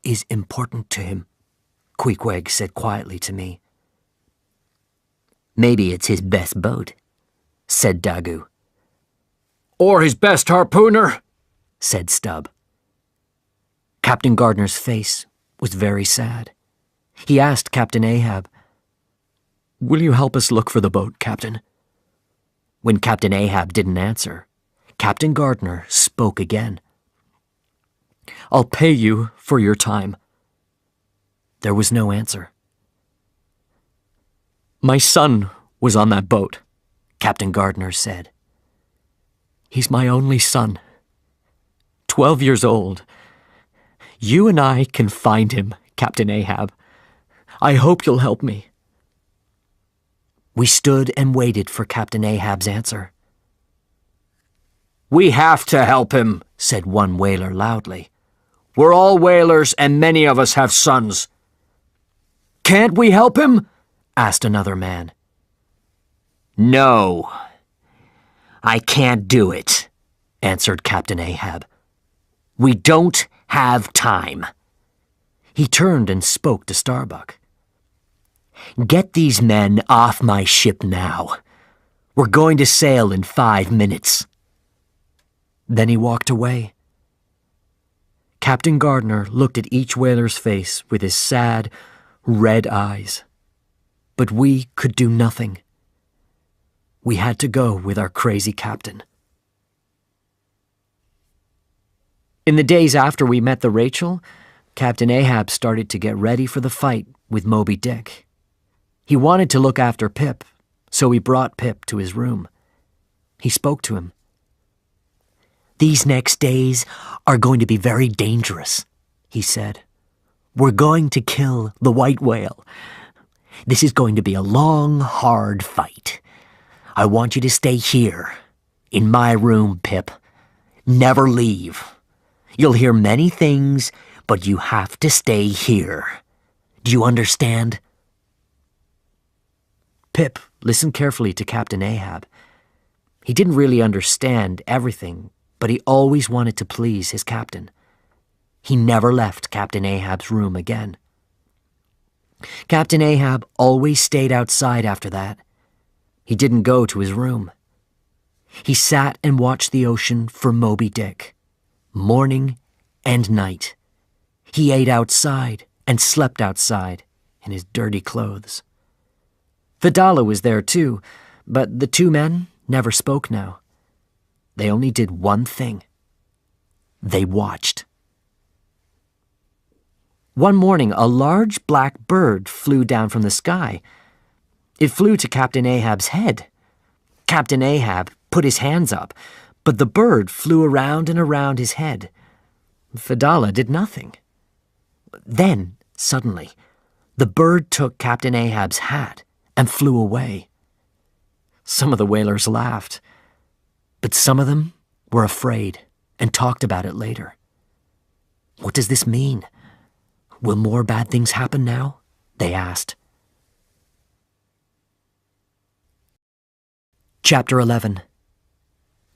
is important to him," Queequeg said quietly to me. "Maybe it's his best boat," said Dagu. "Or his best harpooner," said Stubb. Captain Gardner's face was very sad. He asked Captain Ahab, "Will you help us look for the boat, Captain?" When Captain Ahab didn't answer, Captain Gardner spoke again. "I'll pay you for your time." There was no answer. "My son was on that boat," Captain Gardner said. "He's my only son. 12 years old. You and I can find him, Captain Ahab. I hope you'll help me." We stood and waited for Captain Ahab's answer. "We have to help him," said one whaler loudly. "We're all whalers and many of us have sons." "Can't we help him?" asked another man. "No, I can't do it," answered Captain Ahab. "We don't have time." He turned and spoke to Starbuck. Get these men off my ship now. We're going to sail in 5 minutes. Then he walked away. Captain Gardner looked at each whaler's face with his sad, red eyes. But we could do nothing. We had to go with our crazy captain. In the days after we met the Rachel, Captain Ahab started to get ready for the fight with Moby-Dick. He wanted to look after Pip, so he brought Pip to his room. He spoke to him. These next days are going to be very dangerous, he said. We're going to kill the white whale. This is going to be a long, hard fight. I want you to stay here, in my room, Pip. Never leave. You'll hear many things, but you have to stay here. Do you understand? Pip listened carefully to Captain Ahab. He didn't really understand everything, but he always wanted to please his captain. He never left Captain Ahab's room again. Captain Ahab always stayed outside after that. He didn't go to his room. He sat and watched the ocean for Moby-Dick, morning and night. He ate outside and slept outside in his dirty clothes. Fedallah was there too, but the two men never spoke now. They only did one thing. They watched. One morning, a large black bird flew down from the sky. It flew to Captain Ahab's head. Captain Ahab put his hands up, but the bird flew around and around his head. Fedallah did nothing. Then, suddenly, the bird took Captain Ahab's hat and flew away. Some of the whalers laughed, but some of them were afraid and talked about it later. What does this mean? Will more bad things happen now? They asked. Chapter 11.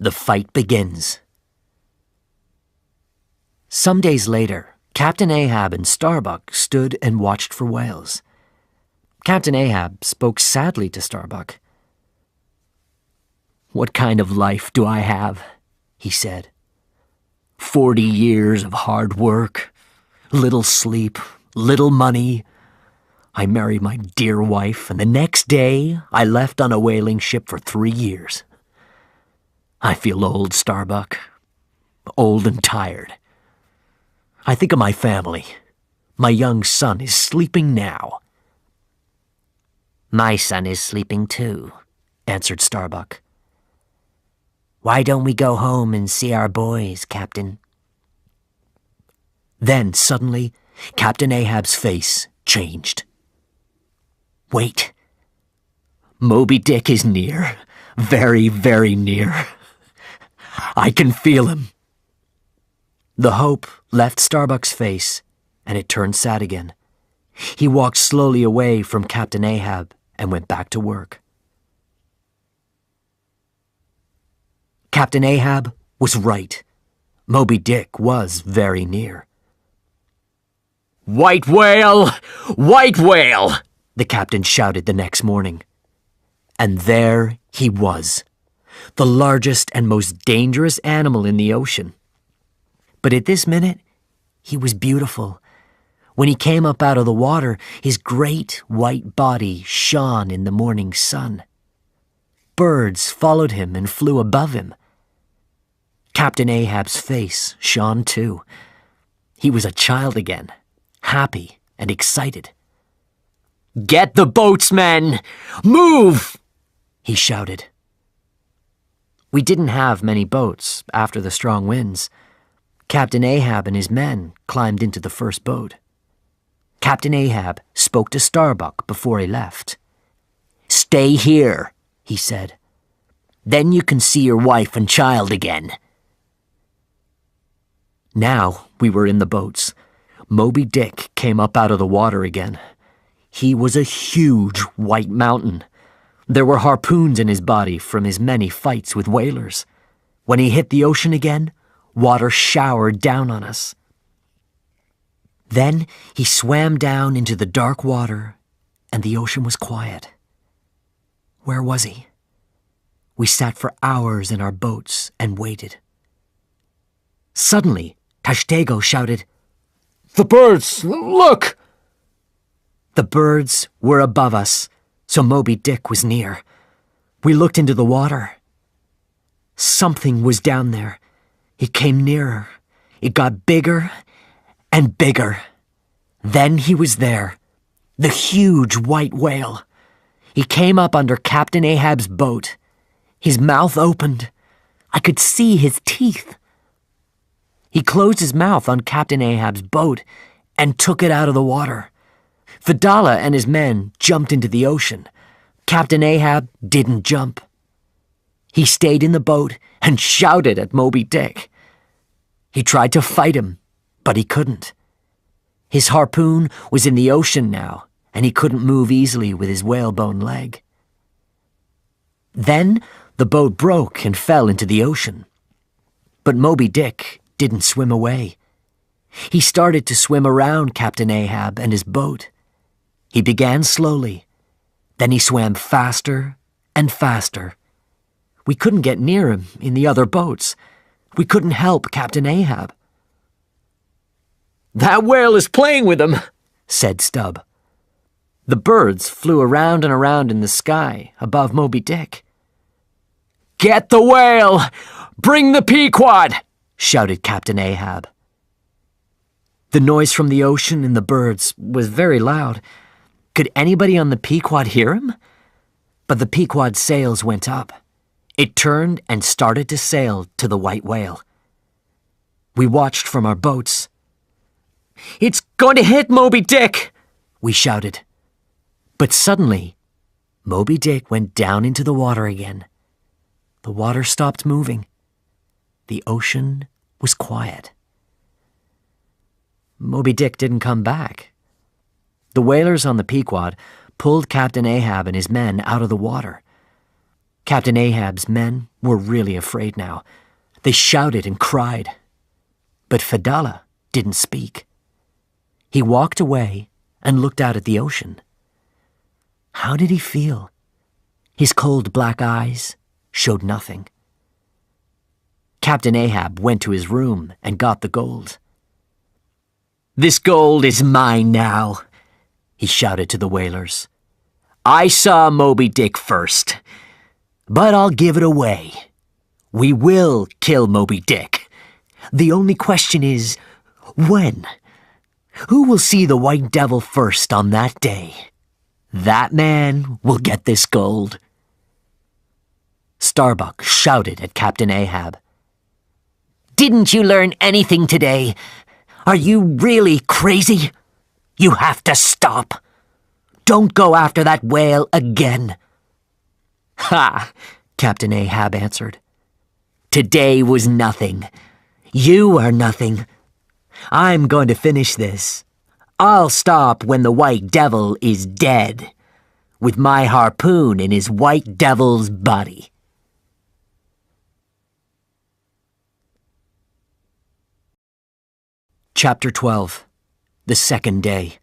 The fight begins. Some days later, Captain Ahab and Starbuck stood and watched for whales. Captain Ahab spoke sadly to Starbuck. What kind of life do I have? He said. 40 years of hard work, little sleep, little money. I married my dear wife, and the next day I left on a whaling ship for 3 years. I feel old, Starbuck. Old and tired. I think of my family. My young son is sleeping now. My son is sleeping too, answered Starbuck. Why don't we go home and see our boys, Captain? Then, suddenly, Captain Ahab's face changed. Wait. Moby-Dick is near. Very, very near. I can feel him. The hope left Starbuck's face, and it turned sad again. He walked slowly away from Captain Ahab and went back to work. Captain Ahab was right. Moby-Dick was very near. White whale! White whale! The captain shouted the next morning. And there he was, the largest and most dangerous animal in the ocean. But at this minute, he was beautiful. When he came up out of the water, his great white body shone in the morning sun. Birds followed him and flew above him. Captain Ahab's face shone too. He was a child again, happy and excited. Get the boats, men! Move! He shouted. We didn't have many boats after the strong winds. Captain Ahab and his men climbed into the first boat. Captain Ahab spoke to Starbuck before he left. Stay here, he said. Then you can see your wife and child again. Now we were in the boats. Moby-Dick came up out of the water again. He was a huge white mountain. There were harpoons in his body from his many fights with whalers. When he hit the ocean again, water showered down on us. Then he swam down into the dark water and the ocean was quiet. Where was he? We sat for hours in our boats and waited. Suddenly, Tashtego shouted, "The birds! Look!" The birds were above us, so Moby-Dick was near. We looked into the water. Something was down there. It came nearer. It got bigger and bigger. Then he was there, the huge white whale. He came up under Captain Ahab's boat. His mouth opened. I could see his teeth. He closed his mouth on Captain Ahab's boat and took it out of the water. Fedallah and his men jumped into the ocean. Captain Ahab didn't jump. He stayed in the boat and shouted at Moby-Dick. He tried to fight him, but he couldn't. His harpoon was in the ocean now, and he couldn't move easily with his whalebone leg. Then the boat broke and fell into the ocean. But Moby-Dick didn't swim away. He started to swim around Captain Ahab and his boat. He began slowly. Then he swam faster and faster. We couldn't get near him in the other boats. We couldn't help Captain Ahab. "That whale is playing with him," said Stubb. The birds flew around and around in the sky above Moby-Dick. "Get the whale! Bring the Pequod!" shouted Captain Ahab. The noise from the ocean and the birds was very loud. Could anybody on the Pequod hear him? But the Pequod's sails went up. It turned and started to sail to the white whale. We watched from our boats. "It's going to hit Moby-Dick!" we shouted. But suddenly, Moby-Dick went down into the water again. The water stopped moving. The ocean was quiet. Moby-Dick didn't come back. The whalers on the Pequod pulled Captain Ahab and his men out of the water. Captain Ahab's men were really afraid now. They shouted and cried. But Fedallah didn't speak. He walked away and looked out at the ocean. How did he feel? His cold black eyes showed nothing. Captain Ahab went to his room and got the gold. "This gold is mine now," he shouted to the whalers. "I saw Moby-Dick first, but I'll give it away. We will kill Moby-Dick. The only question is, when? Who will see the white devil first on that day? That man will get this gold." Starbuck shouted at Captain Ahab. Didn't you learn anything today? Are you really crazy? You have to stop. Don't go after that whale again. "Ha!" Captain Ahab answered. Today was nothing. You are nothing. I'm going to finish this. I'll stop when the white devil is dead, with my harpoon in his white devil's body. Chapter 12. The Second Day.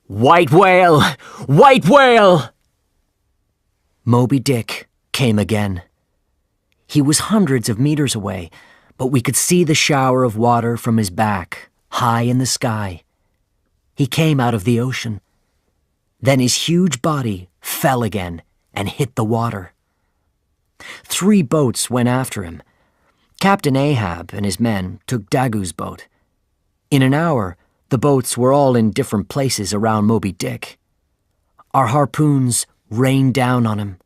"White whale! White whale!" Moby-Dick came again. He was hundreds of meters away, but we could see the shower of water from his back, high in the sky. He came out of the ocean. Then his huge body fell again and hit the water. 3 boats went after him. Captain Ahab and his men took Dagu's boat. In an hour, the boats were all in different places around Moby-Dick. Our harpoons rained down on him.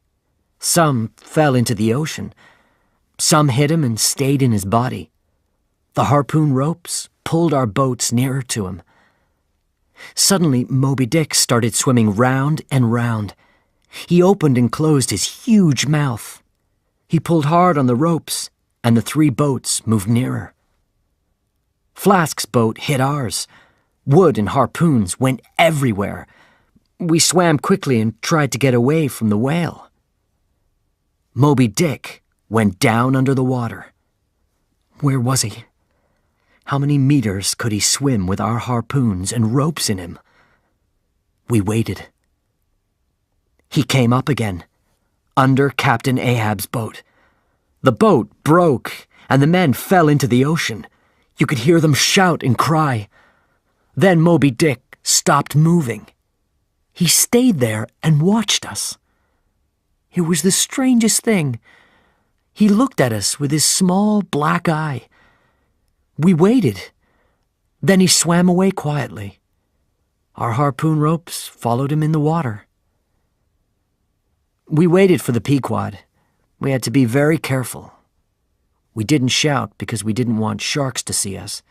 Some fell into the ocean. Some hit him and stayed in his body. The harpoon ropes pulled our boats nearer to him. Suddenly, Moby-Dick started swimming round and round. He opened and closed his huge mouth. He pulled hard on the ropes, and the 3 boats moved nearer. Flask's boat hit ours. Wood and harpoons went everywhere. We swam quickly and tried to get away from the whale. Moby-Dick went down under the water. Where was he? How many meters could he swim with our harpoons and ropes in him? We waited. He came up again, under Captain Ahab's boat. The boat broke, and the men fell into the ocean. You could hear them shout and cry. Then Moby-Dick stopped moving. He stayed there and watched us. It was the strangest thing. He looked at us with his small black eye. We waited. Then he swam away quietly. Our harpoon ropes followed him in the water. We waited for the Pequod. We had to be very careful. We didn't shout because we didn't want sharks to see us.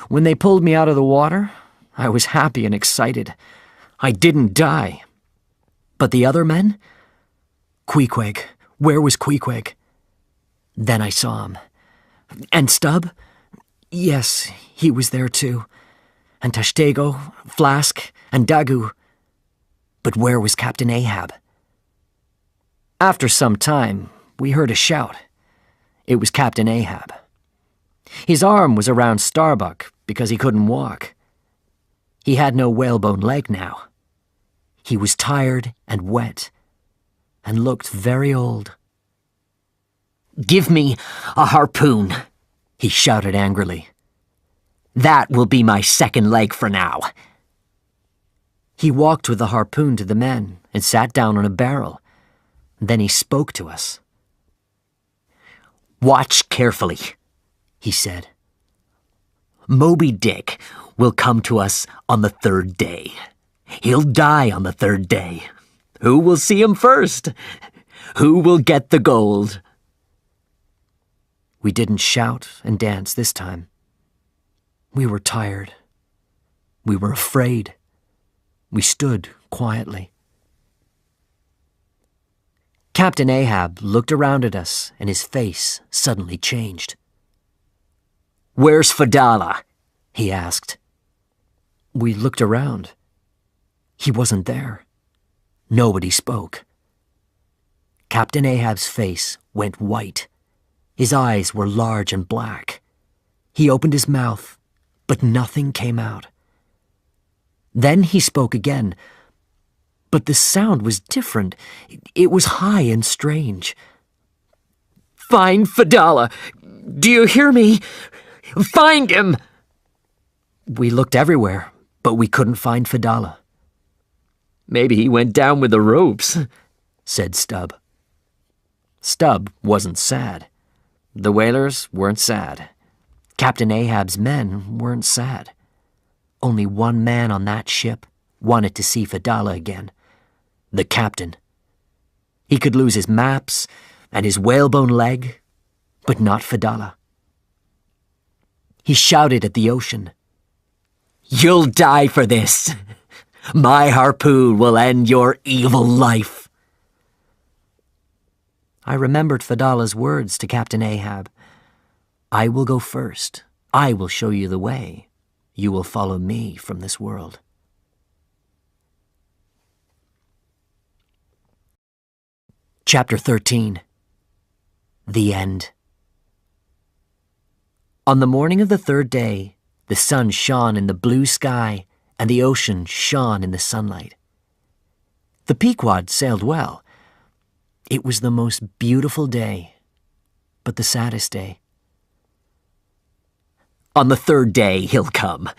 When they pulled me out of the water, I was happy and excited. I didn't die. But the other men? Queequeg. Where was Queequeg? Then I saw him. And Stubb? Yes, he was there too. And Tashtego, Flask, and Dagu. But where was Captain Ahab? After some time, we heard a shout. It was Captain Ahab. His arm was around Starbuck because he couldn't walk. He had no whalebone leg now. He was tired and wet, and looked very old. "Give me a harpoon," he shouted angrily. "That will be my second leg for now." He walked with the harpoon to the men and sat down on a barrel. Then he spoke to us. "Watch carefully," he said. "Moby-Dick will come to us on the third day. He'll die on the third day. Who will see him first? Who will get the gold?" We didn't shout and dance this time. We were tired. We were afraid. We stood quietly. Captain Ahab looked around at us, and his face suddenly changed. "Where's Fedallah?" he asked. We looked around. He wasn't there. Nobody spoke. Captain Ahab's face went white. His eyes were large and black. He opened his mouth, but nothing came out. Then he spoke again, but the sound was different. It was high and strange. "Find Fedallah! Do you hear me? Find him!" We looked everywhere, but we couldn't find Fedallah. "Maybe he went down with the ropes," said Stubb. Stubb wasn't sad. The whalers weren't sad. Captain Ahab's men weren't sad. Only one man on that ship wanted to see Fedallah again. The captain. He could lose his maps and his whalebone leg, but not Fedallah. He shouted at the ocean. "You'll die for this. My harpoon will end your evil life." I remembered Fedallah's words to Captain Ahab. "I will go first. I will show you the way. You will follow me from this world." Chapter 13. The End. On the morning of the third day, the sun shone in the blue sky and the ocean shone in the sunlight. The Pequod sailed well. It was the most beautiful day, but the saddest day. "On the third day he'll come,"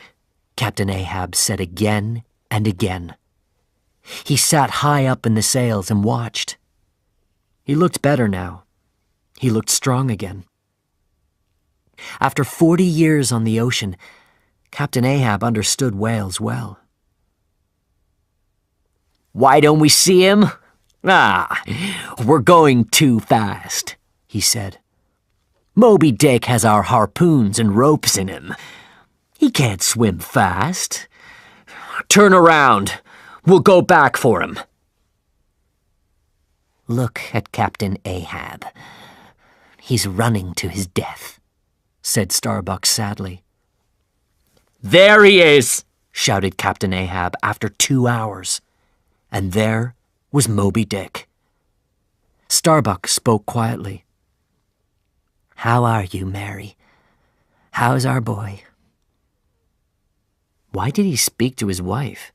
Captain Ahab said again and again. He sat high up in the sails and watched. He looked better now. He looked strong again. After 40 years on the ocean, Captain Ahab understood whales well. "Why don't we see him? We're going too fast," he said. "Moby-Dick has our harpoons and ropes in him. He can't swim fast. Turn around. We'll go back for him." Look at Captain Ahab. He's running to his death, said Starbuck sadly. "There he is!" shouted Captain Ahab after 2 hours. And there was Moby-Dick. Starbuck spoke quietly. How are you, Mary? How's our boy? Why did he speak to his wife?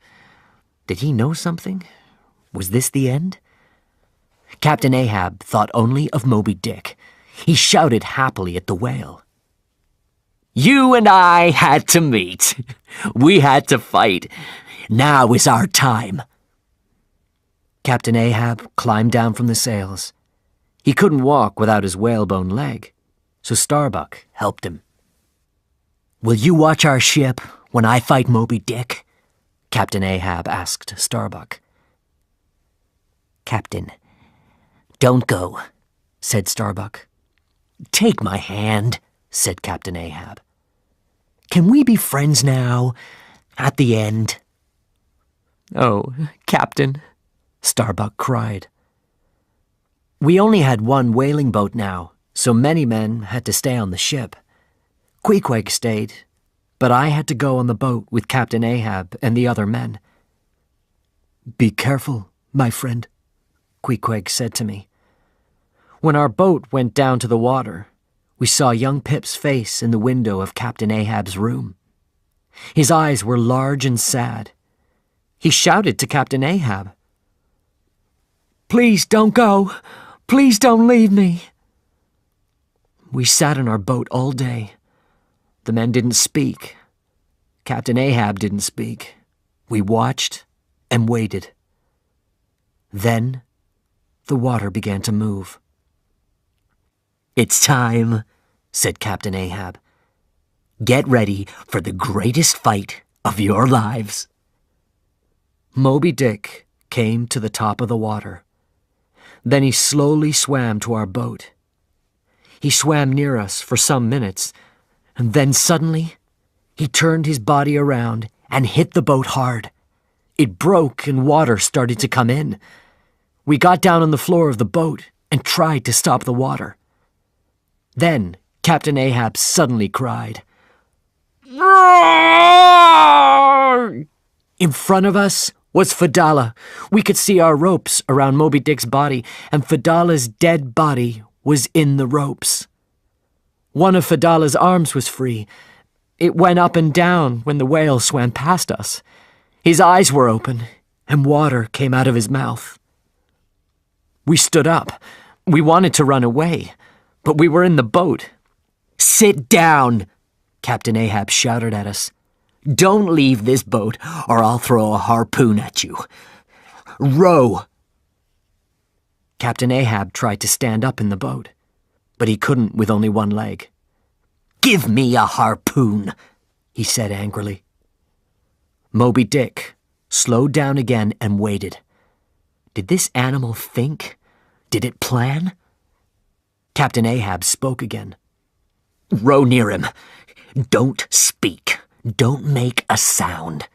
Did he know something? Was this the end? Captain Ahab thought only of Moby-Dick. He shouted happily at the whale. You and I had to meet. We had to fight. Now is our time. Captain Ahab climbed down from the sails. He couldn't walk without his whalebone leg, so Starbuck helped him. Will you watch our ship when I fight Moby-Dick? Captain Ahab asked Starbuck. Captain, don't go, said Starbuck. Take my hand, said Captain Ahab. Can we be friends now, at the end? Oh, Captain, Starbuck cried. We only had one whaling boat now, so many men had to stay on the ship. Queequeg stayed, but I had to go on the boat with Captain Ahab and the other men. "Be careful, my friend," Queequeg said to me. When our boat went down to the water, we saw young Pip's face in the window of Captain Ahab's room. His eyes were large and sad. He shouted to Captain Ahab, "Please don't go! Please don't leave me!" We sat in our boat all day. The men didn't speak. Captain Ahab didn't speak. We watched and waited. Then the water began to move. It's time, said Captain Ahab. Get ready for the greatest fight of your lives. Moby-Dick came to the top of the water. Then he slowly swam to our boat. He swam near us for some minutes, and then suddenly he turned his body around and hit the boat hard. It broke and water started to come in. We got down on the floor of the boat and tried to stop the water. Then Captain Ahab suddenly cried, "Roar!" In front of us was Fedallah. We could see our ropes around Moby-Dick's body, and Fedallah's dead body was in the ropes. One of Fedallah's arms was free. It went up and down when the whale swam past us. His eyes were open, and water came out of his mouth. We stood up. We wanted to run away, but we were in the boat. Sit down, Captain Ahab shouted at us. Don't leave this boat, or I'll throw a harpoon at you. Row. Captain Ahab tried to stand up in the boat, but he couldn't with only one leg. Give me a harpoon, he said angrily. Moby-Dick slowed down again and waited. Did this animal think? Did it plan? Captain Ahab spoke again. Row near him. Don't speak. Don't make a sound.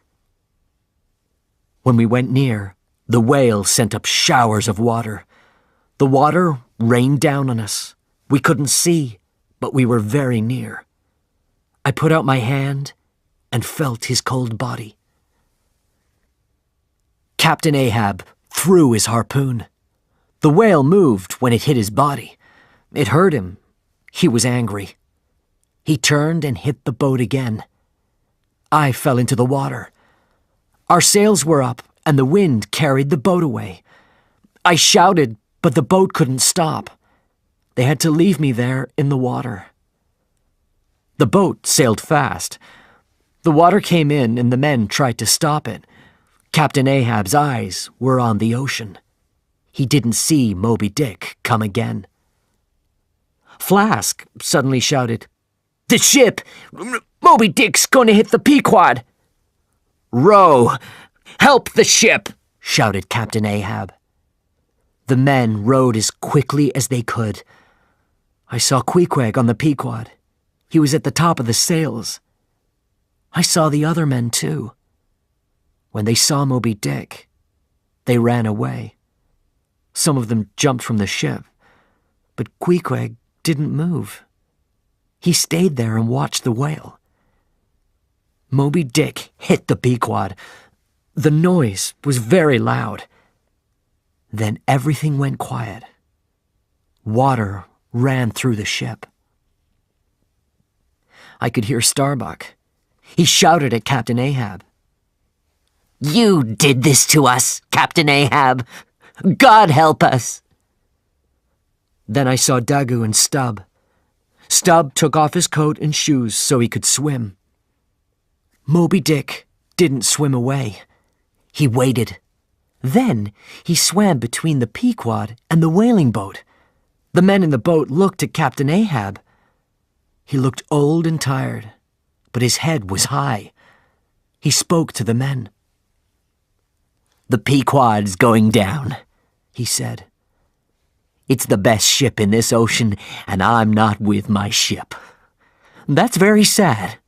When we went near, the whale sent up showers of water. The water rained down on us. We couldn't see, but we were very near. I put out my hand and felt his cold body. Captain Ahab threw his harpoon. The whale moved when it hit his body. It hurt him. He was angry. He turned and hit the boat again. I fell into the water. Our sails were up, and the wind carried the boat away. I shouted, but the boat couldn't stop. They had to leave me there in the water. The boat sailed fast. The water came in, and the men tried to stop it. Captain Ahab's eyes were on the ocean. He didn't see Moby-Dick come again. Flask suddenly shouted, "The ship! Moby-Dick's going to hit the Pequod!" Row! Help the ship! shouted Captain Ahab. The men rowed as quickly as they could. I saw Queequeg on the Pequod. He was at the top of the sails. I saw the other men, too. When they saw Moby-Dick, they ran away. Some of them jumped from the ship, but Queequeg didn't move. He stayed there and watched the whale. Moby-Dick hit the Pequod. The noise was very loud. Then everything went quiet. Water ran through the ship. I could hear Starbuck. He shouted at Captain Ahab. You did this to us, Captain Ahab. God help us. Then I saw Dagu and Stubb. Stubb took off his coat and shoes so he could swim. Moby-Dick didn't swim away. He waited. Then he swam between the Pequod and the whaling boat. The men in the boat looked at Captain Ahab. He looked old and tired, but his head was high. He spoke to the men. The Pequod's going down, he said. It's the best ship in this ocean, and I'm not with my ship. That's very sad.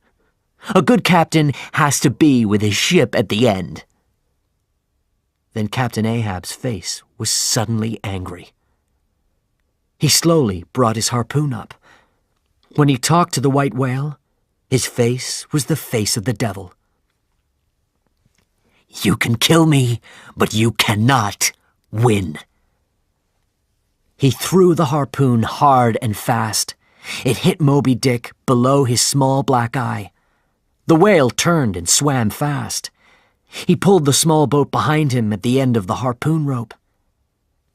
A good captain has to be with his ship at the end. Then Captain Ahab's face was suddenly angry. He slowly brought his harpoon up. When he talked to the white whale, his face was the face of the devil. You can kill me, but you cannot win. He threw the harpoon hard and fast. It hit Moby-Dick below his small black eye. The whale turned and swam fast. He pulled the small boat behind him at the end of the harpoon rope.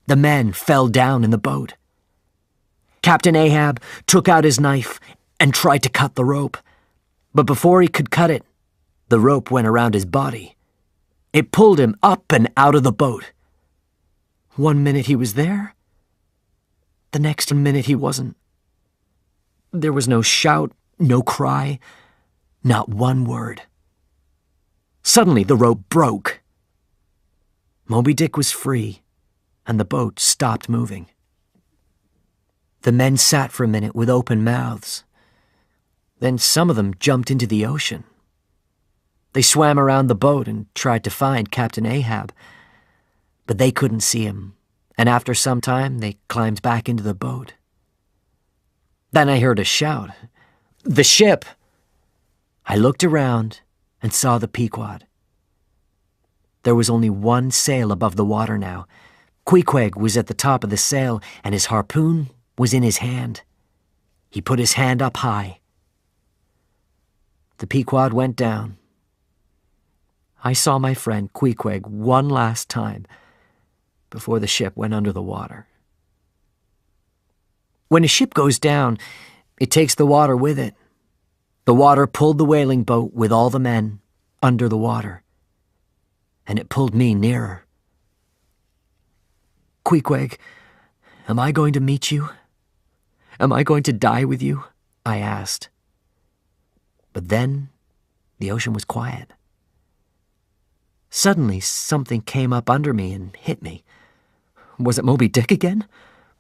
The men fell down in the boat. Captain Ahab took out his knife and tried to cut the rope. But before he could cut it, the rope went around his body. It pulled him up and out of the boat. 1 minute he was there. The next minute he wasn't. There was no shout, no cry, not one word. Suddenly the rope broke. Moby-Dick was free, and the boat stopped moving. The men sat for a minute with open mouths. Then some of them jumped into the ocean. They swam around the boat and tried to find Captain Ahab, but they couldn't see him, and after some time they climbed back into the boat. Then I heard a shout, "The ship!" I looked around and saw the Pequod. There was only one sail above the water now. Queequeg was at the top of the sail, and his harpoon was in his hand. He put his hand up high. The Pequod went down. I saw my friend Queequeg one last time before the ship went under the water. When a ship goes down, it takes the water with it. The water pulled the whaling boat with all the men under the water, and it pulled me nearer. "Queequeg, am I going to meet you? Am I going to die with you?" I asked. But then the ocean was quiet. Suddenly something came up under me and hit me. Was it Moby-Dick again?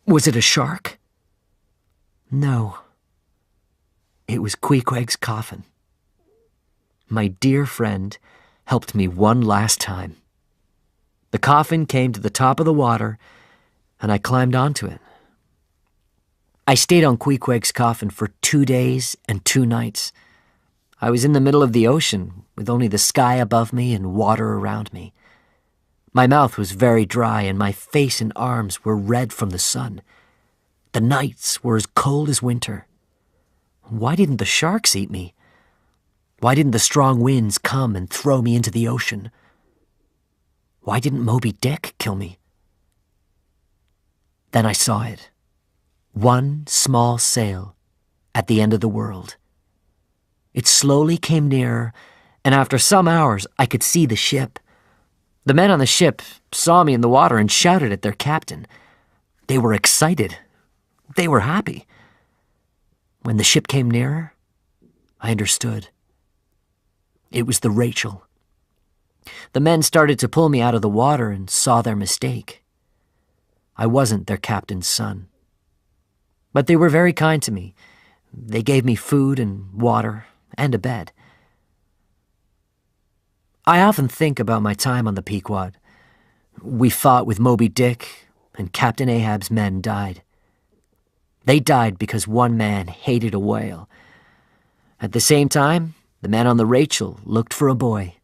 Was it a shark? No. It was Queequeg's coffin. My dear friend helped me one last time. The coffin came to the top of the water, and I climbed onto it. I stayed on Queequeg's coffin for 2 days and 2 nights. I was in the middle of the ocean, with only the sky above me and water around me. My mouth was very dry, and my face and arms were red from the sun. The nights were as cold as winter. Why didn't the sharks eat me? Why didn't the strong winds come and throw me into the ocean? Why didn't Moby-Dick kill me? Then I saw it. One small sail at the end of the world. It slowly came nearer, and after some hours I could see the ship. The men on the ship saw me in the water and shouted at their captain. They were excited. They were happy. When the ship came nearer, I understood. It was the Rachel. The men started to pull me out of the water and saw their mistake. I wasn't their captain's son. But they were very kind to me. They gave me food and water and a bed. I often think about my time on the Pequod. We fought with Moby-Dick, and Captain Ahab's men died. They died because one man hated a whale. At the same time, the men on the Rachel looked for a boy.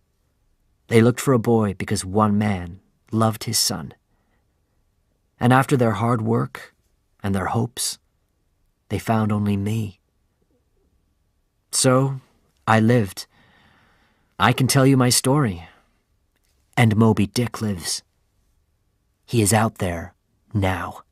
They looked for a boy because one man loved his son. And after their hard work and their hopes, they found only me. So, I lived. I can tell you my story. And Moby-Dick lives. He is out there now.